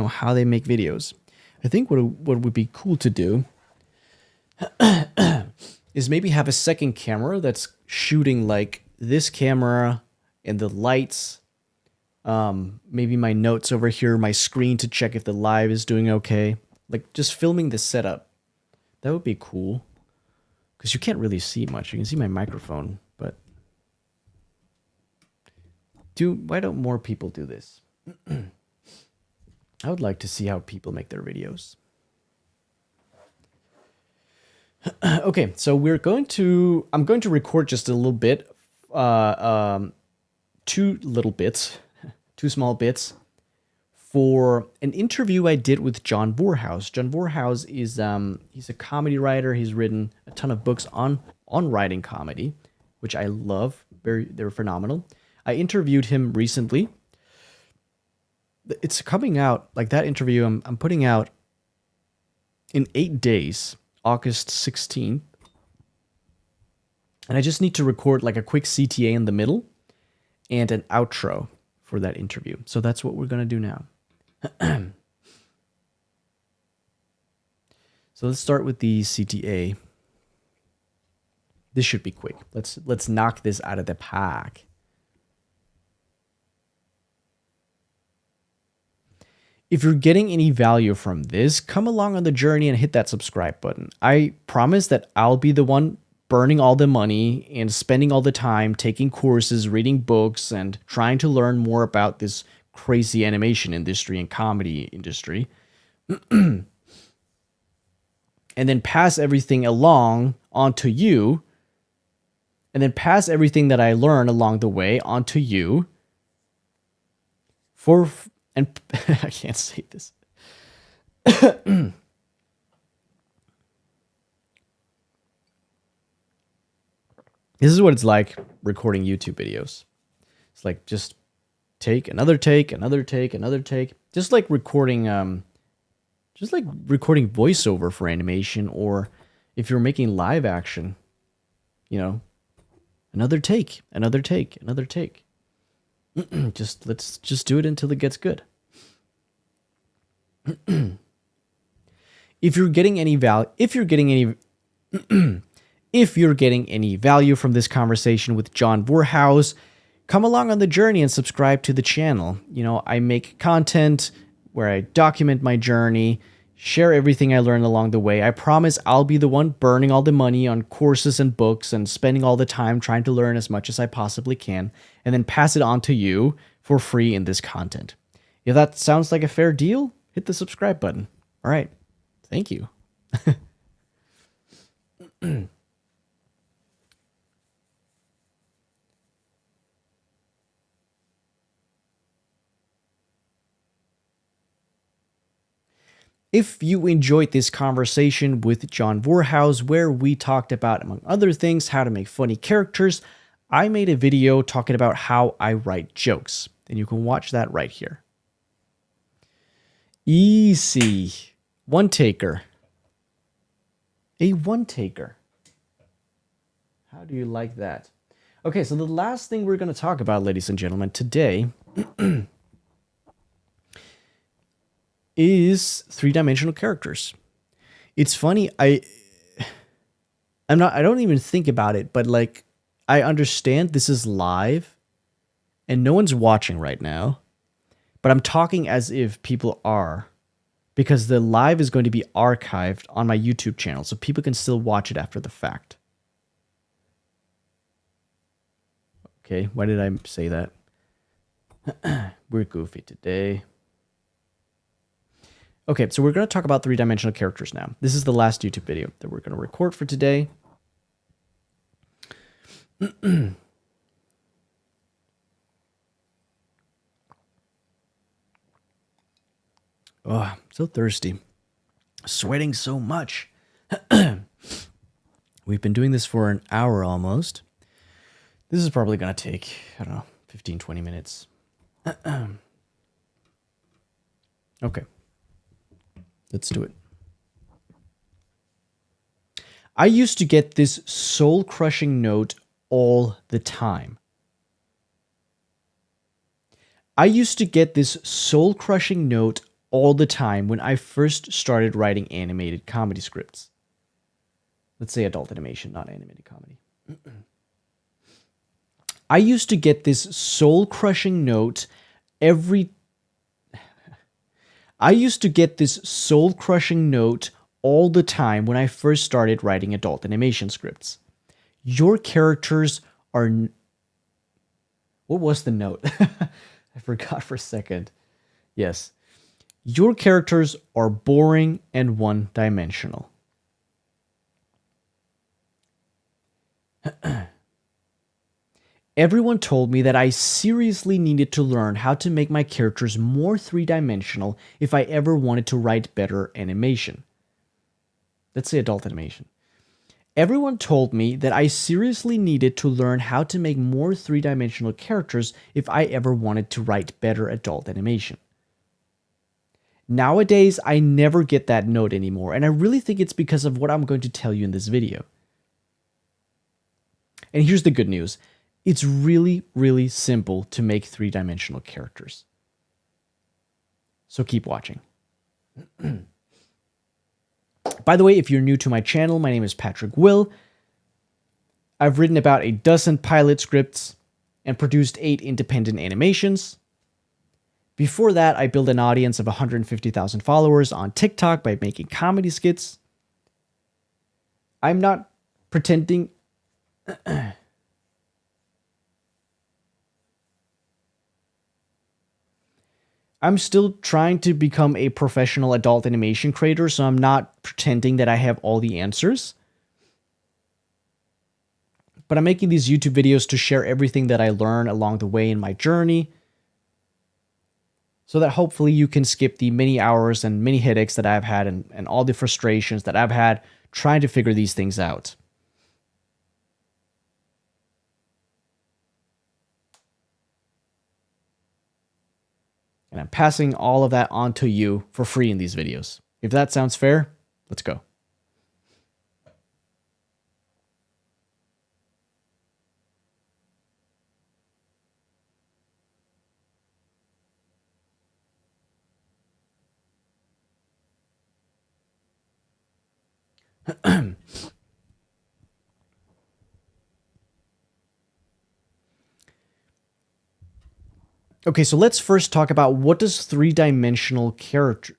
how they make videos? I think what would be cool to do is maybe have a second camera that's shooting like this camera and the lights, maybe my notes over here, my screen to check if the live is doing okay, like just filming the setup. That would be cool, because you can't really see much. You can see my microphone, but why don't more people do this? I would like to see how people make their videos. Okay, so I'm going to record just a little bit, two small bits for an interview I did with John Voorhouse. John Voorhouse is he's a comedy writer. He's written a ton of books on writing comedy, which I love. They're phenomenal. I interviewed him recently. It's coming out, like that interview I'm putting out in 8 days. August 16th. And I just need to record like a quick CTA in the middle and an outro for that interview. So that's what we're going to do now. So let's start with the CTA. This should be quick. Let's knock this out of the park. If you're getting any value from this, come along on the journey and hit that subscribe button. I promise that I'll be the one burning all the money and spending all the time taking courses, reading books, and trying to learn more about this crazy animation industry and comedy industry. And then pass everything along onto you. And then pass everything that I learn along the way onto you. And I can't say this. This is what it's like recording YouTube videos. It's like just take, another take, another take, another take. Just like recording voiceover for animation, or if you're making live action, another take, another take, another take. Let's just do it until it gets good. If you're getting any value from this conversation with John Voorhouse, come along on the journey and subscribe to the channel. I make content where I document my journey, share everything I learned along the way. I promise I'll be the one burning all the money on courses and books and spending all the time trying to learn as much as I possibly can, and then pass it on to you for free in this content. If that sounds like a fair deal, hit the subscribe button. All right. Thank you. If you enjoyed this conversation with John Voorhouse, where we talked about, among other things, how to make funny characters, I made a video talking about how I write jokes, and you can watch that right here. Easy. One taker. A one taker. How do you like that? Okay, so the last thing we're going to talk about, ladies and gentlemen, today is three-dimensional characters. It's funny, I don't even think about it, but like I understand this is live and no one's watching right now, but I'm talking as if people are, because the live is going to be archived on my YouTube channel, so people can still watch it after the fact. Okay, why did I say that? We're goofy today. Okay, so we're going to talk about three-dimensional characters now. This is the last YouTube video that we're going to record for today. Oh, I'm so thirsty. Sweating so much. We've been doing this for an hour almost. This is probably going to take, I don't know, 15, 20 minutes. Okay. Let's do it. I used to get this soul-crushing note all the time. I used to get this soul-crushing note all the time when I first started writing animated comedy scripts. Let's say adult animation, not animated comedy. I used to get this soul-crushing note I used to get this soul-crushing note all the time when I first started writing adult animation scripts. Your characters are... What was the note? I forgot for a second. Yes. Your characters are boring and one-dimensional. Everyone told me that I seriously needed to learn how to make my characters more three-dimensional if I ever wanted to write better animation. Let's say adult animation. Everyone told me that I seriously needed to learn how to make more three-dimensional characters if I ever wanted to write better adult animation. Nowadays, I never get that note anymore, and I really think it's because of what I'm going to tell you in this video. And here's the good news. It's really, really simple to make three-dimensional characters. So keep watching. By the way, if you're new to my channel, my name is Patrick Will. I've written about a dozen pilot scripts and produced 8 independent animations. Before that, I built an audience of 150,000 followers on TikTok by making comedy skits. I'm not pretending... I'm still trying to become a professional adult animation creator, so I'm not pretending that I have all the answers. But I'm making these YouTube videos to share everything that I learn along the way in my journey, so that hopefully you can skip the many hours and many headaches that I've had and all the frustrations that I've had trying to figure these things out. And I'm passing all of that on to you for free in these videos. If that sounds fair, let's go. Okay, so let's first talk about what does three-dimensional character...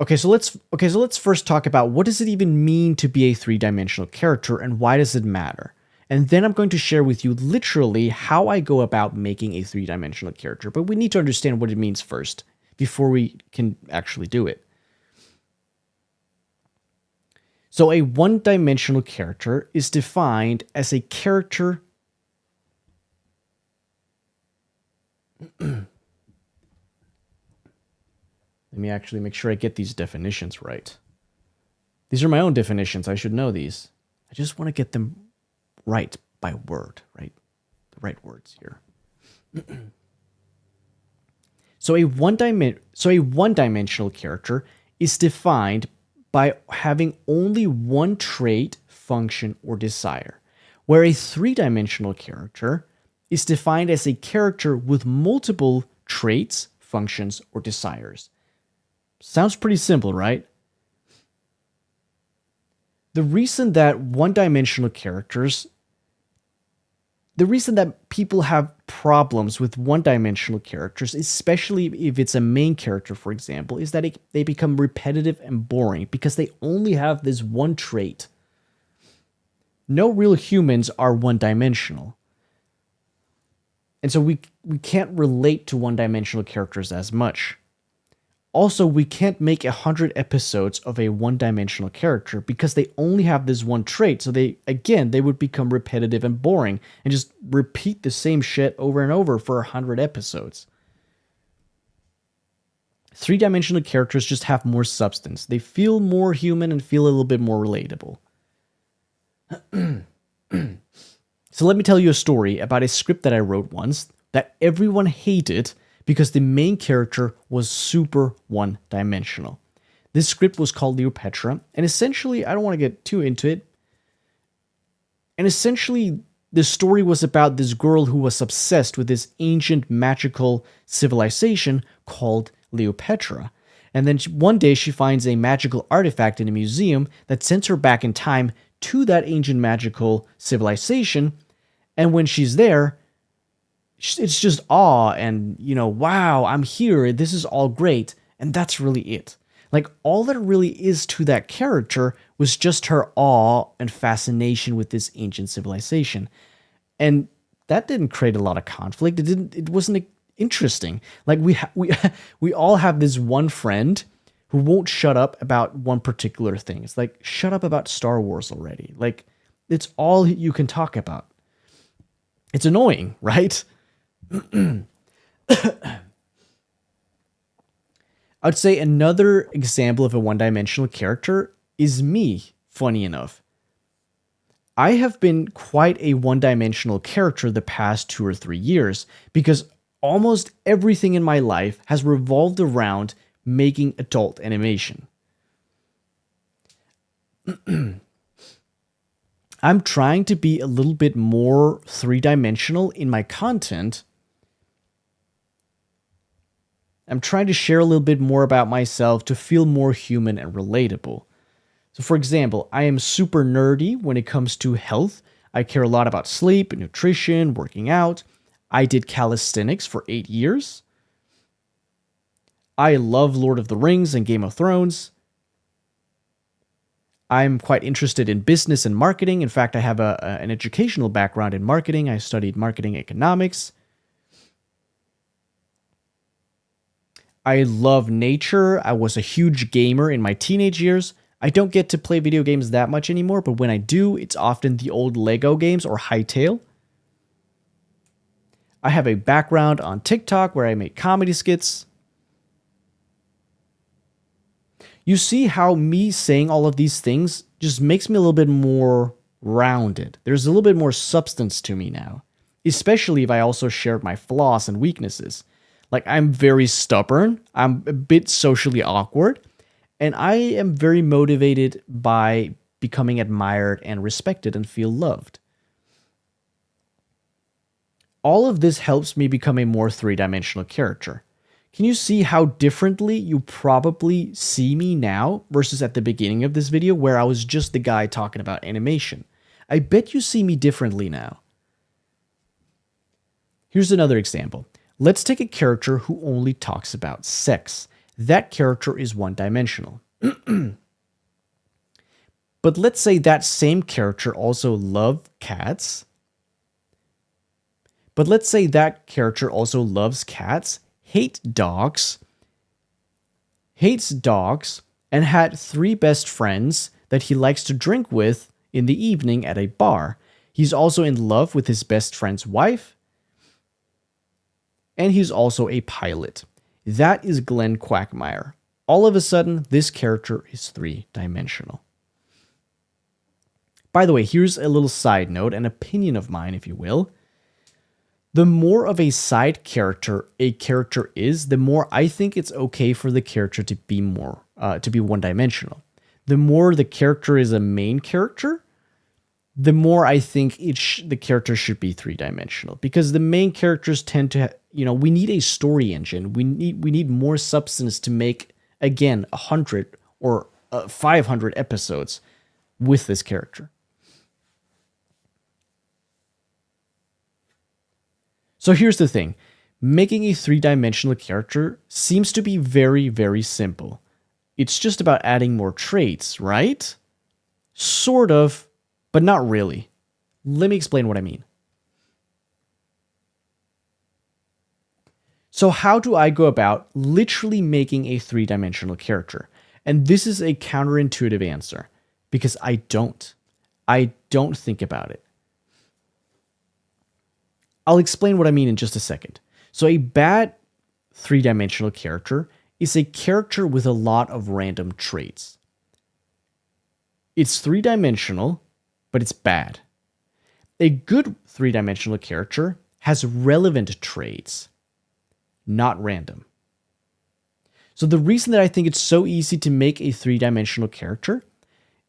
Okay, so let's first talk about what does it even mean to be a three-dimensional character and why does it matter? And then I'm going to share with you literally how I go about making a three-dimensional character, but we need to understand what it means first before we can actually do it. So a one-dimensional character is defined as a character... Let me actually make sure I get these definitions right. These are my own definitions. I should know these. I just want to get them right by word, right? The right words here. So a one-dimensional character is defined by having only one trait, function, or desire, where a three-dimensional character is defined as a character with multiple traits, functions, or desires. Sounds pretty simple, right? The reason that one-dimensional characters The reason that people have problems with one-dimensional characters, especially if it's a main character, for example, is that they become repetitive and boring because they only have this one trait. No real humans are one-dimensional. And so we can't relate to one-dimensional characters as much. Also, we can't make 100 episodes of a one-dimensional character because they only have this one trait. So they would become repetitive and boring and just repeat the same shit over and over for 100 episodes. Three-dimensional characters just have more substance. They feel more human and feel a little bit more relatable. So let me tell you a story about a script that I wrote once that everyone hated because the main character was super one-dimensional. This script was called Cleopatra, and essentially, I don't want to get too into it, and essentially, the story was about this girl who was obsessed with this ancient magical civilization called Cleopatra. And then one day she finds a magical artifact in a museum that sends her back in time to that ancient magical civilization, and when she's there, it's just awe and, wow, I'm here, this is all great, and that's really it. Like, all that really is to that character was just her awe and fascination with this ancient civilization. And that didn't create a lot of conflict. It wasn't interesting. Like, we all have this one friend who won't shut up about one particular thing. It's like, shut up about Star Wars already. Like, it's all you can talk about. It's annoying, right? I'd say another example of a one-dimensional character is me, funny enough. I have been quite a one-dimensional character the past 2 or 3 years because almost everything in my life has revolved around making adult animation. I'm trying to be a little bit more three-dimensional in my content. I'm trying to share a little bit more about myself to feel more human and relatable. So for example, I am super nerdy when it comes to health. I care a lot about sleep, nutrition, working out. I did calisthenics for 8 years. I love Lord of the Rings and Game of Thrones. I'm quite interested in business and marketing. In fact, I have an educational background in marketing. I studied marketing economics. I love nature. I was a huge gamer in my teenage years. I don't get to play video games that much anymore, but when I do, it's often the old Lego games or Hytale. I have a background on TikTok where I make comedy skits. You see how me saying all of these things just makes me a little bit more rounded. There's a little bit more substance to me now, especially if I also share my flaws and weaknesses. Like, I'm very stubborn, I'm a bit socially awkward, and I am very motivated by becoming admired and respected and feel loved. All of this helps me become a more three-dimensional character. Can you see how differently you probably see me now versus at the beginning of this video where I was just the guy talking about animation? I bet you see me differently now. Here's another example. Let's take a character who only talks about sex. That character is one-dimensional. But let's say that same character also loves cats. Hates dogs, and had 3 best friends that he likes to drink with in the evening at a bar. He's also in love with his best friend's wife, and he's also a pilot. That is Glenn Quagmire. All of a sudden, this character is three-dimensional. By the way, here's a little side note, an opinion of mine, if you will. The more of a side character a character is, the more I think it's okay for the character to be one-dimensional. The more the character is a main character, the more I think the character should be three-dimensional, because the main characters tend to, we need a story engine. We need more substance to make, again, 100 or 500 episodes with this character. So here's the thing. Making a three-dimensional character seems to be very, very simple. It's just about adding more traits, right? Sort of, but not really. Let me explain what I mean. So how do I go about literally making a three-dimensional character? And this is a counterintuitive answer because I don't. I don't think about it. I'll explain what I mean in just a second. So a bad three-dimensional character is a character with a lot of random traits. It's three-dimensional, but it's bad. A good three-dimensional character has relevant traits, not random. So the reason that I think it's so easy to make a three-dimensional character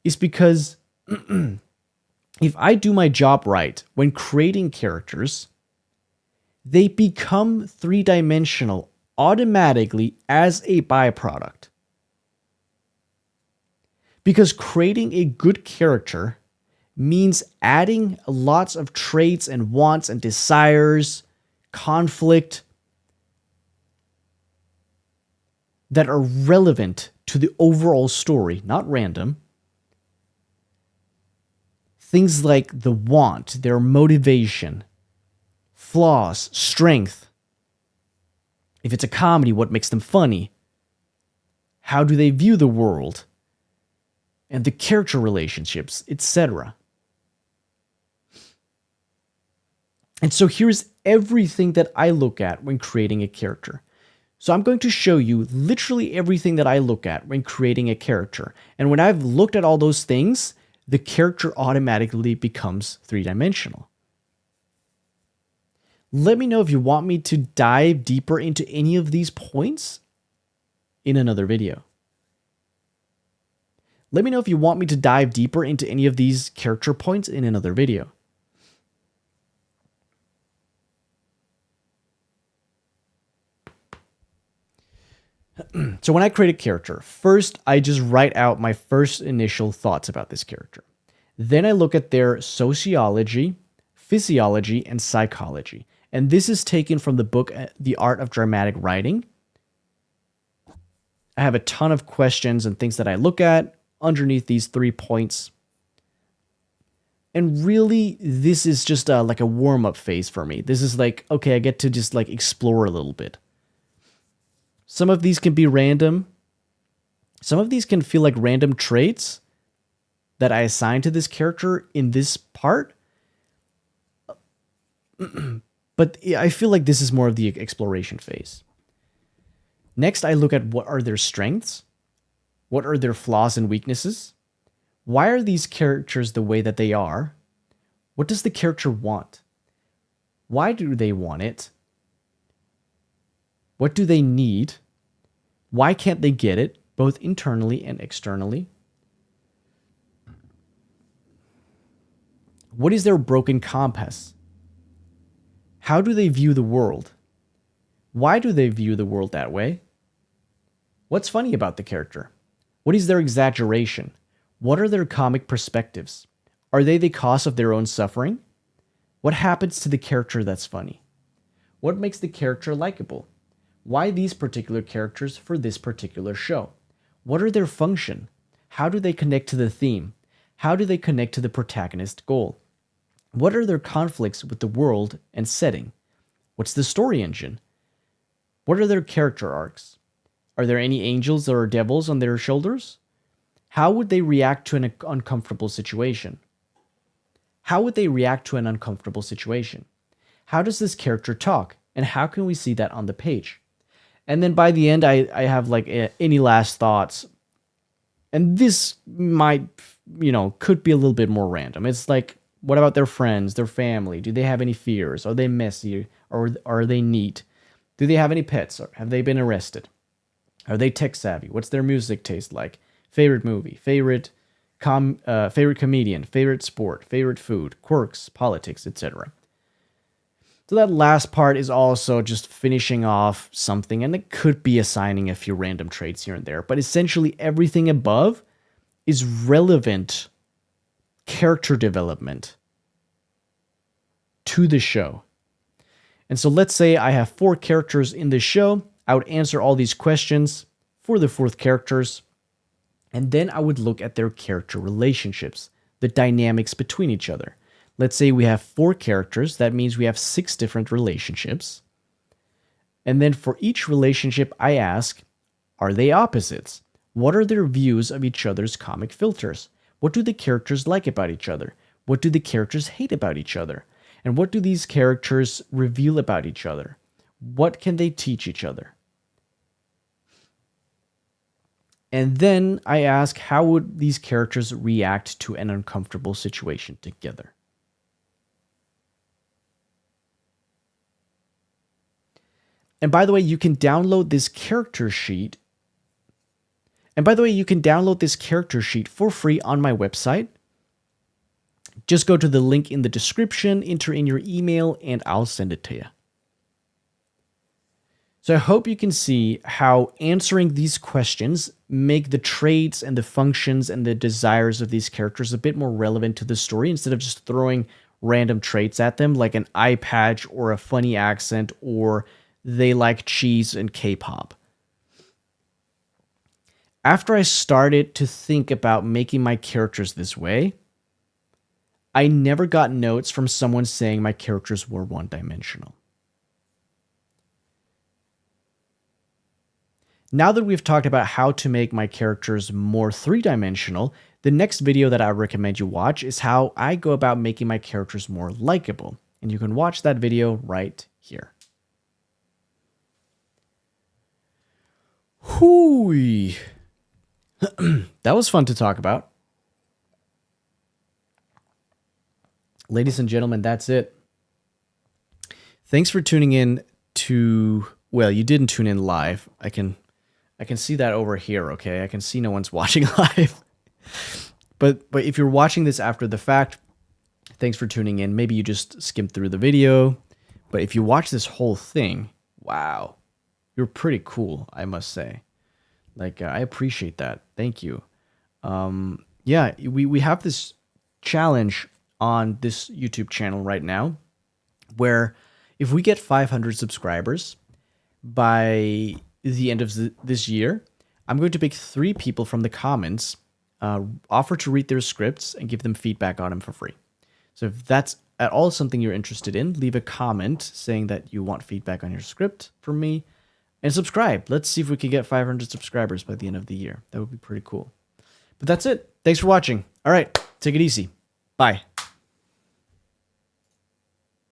is because if I do my job right when creating characters, they become three-dimensional automatically as a byproduct. Because creating a good character means adding lots of traits and wants and desires, conflict that are relevant to the overall story, not random. Things like the want, their motivation, flaws, strength. If it's a comedy, what makes them funny? How do they view the world? And the character relationships, etc. And so here's everything that I look at when creating a character. So I'm going to show you literally everything that I look at when creating a character. And when I've looked at all those things, the character automatically becomes three-dimensional. Let me know if you want me to dive deeper into any of these points in another video. Let me know if you want me to dive deeper into any of these character points in another video. So when I create a character, first I just write out my first initial thoughts about this character. Then I look at their sociology, physiology, and psychology. And this is taken from the book, The Art of Dramatic Writing. I have a ton of questions and things that I look at underneath these 3 points. And really, this is just like a warm-up phase for me. This is like, okay, I get to just like explore a little bit. Some of these can be random. Some of these can feel like random traits that I assign to this character in this part. But I feel like this is more of the exploration phase. Next, I look at what are their strengths? What are their flaws and weaknesses? Why are these characters the way that they are? What does the character want? Why do they want it? What do they need? Why can't they get it, both internally and externally? What is their broken compass? How do they view the world? Why do they view the world that way? What's funny about the character? What is their exaggeration? What are their comic perspectives? Are they the cause of their own suffering? What happens to the character that's funny? What makes the character likable? Why these particular characters for this particular show? What are their function? How do they connect to the theme? How do they connect to the protagonist goal? What are their conflicts with the world and setting? What's the story engine? What are their character arcs? Are there any angels or devils on their shoulders? How would they react to an uncomfortable situation? How would they react to an uncomfortable situation? How does this character talk? And how can we see that on the page? And then by the end, I have like any last thoughts. And this might, could be a little bit more random. It's like, what about their friends, their family? Do they have any fears? Are they messy or are they neat? Do they have any pets? Or have they been arrested? Are they tech savvy? What's their music taste like? Favorite movie? Favorite comedian? Favorite sport? Favorite food? Quirks? Politics? Etc. So that last part is also just finishing off something, and it could be assigning a few random traits here and there. But essentially everything above is relevant character development to the show. And so let's say I have 4 characters in this show. I would answer all these questions for the 4th characters. And then I would look at their character relationships, the dynamics between each other. Let's say we have 4 characters. That means we have 6 different relationships. And then for each relationship, I ask, are they opposites? What are their views of each other's comic filters? What do the characters like about each other? What do the characters hate about each other? And what do these characters reveal about each other? What can they teach each other? And then I ask, how would these characters react to an uncomfortable situation together? And by the way, you can download this character sheet. For free on my website. Just go to the link in the description, enter in your email, and I'll send it to you. So I hope you can see how answering these questions make the traits and the functions and the desires of these characters a bit more relevant to the story instead of just throwing random traits at them like an eye patch or a funny accent or they like cheese and K-pop. After I started to think about making my characters this way, I never got notes from someone saying my characters were one-dimensional. Now that we've talked about how to make my characters more 3-dimensional, the next video that I recommend you watch is how I go about making my characters more likable. And you can watch that video right here. Hooey. That was fun to talk about. Ladies and gentlemen, that's it. Thanks for tuning in to, well, you didn't tune in live. I can see that over here, okay? I can see no one's watching live. But if you're watching this after the fact, thanks for tuning in. Maybe you just skimmed through the video. But if you watch this whole thing, wow, you're pretty cool, I must say. Like, I appreciate that. Thank you. Yeah, we have this challenge on this YouTube channel right now where if we get 500 subscribers by the end of this year, I'm going to pick 3 people from the comments, offer to read their scripts, and give them feedback on them for free. So if that's at all something you're interested in, leave a comment saying that you want feedback on your script from me, and subscribe. Let's see if we can get 500 subscribers by the end of the year. That would be pretty cool. But that's it. Thanks for watching. All right, take it easy. Bye.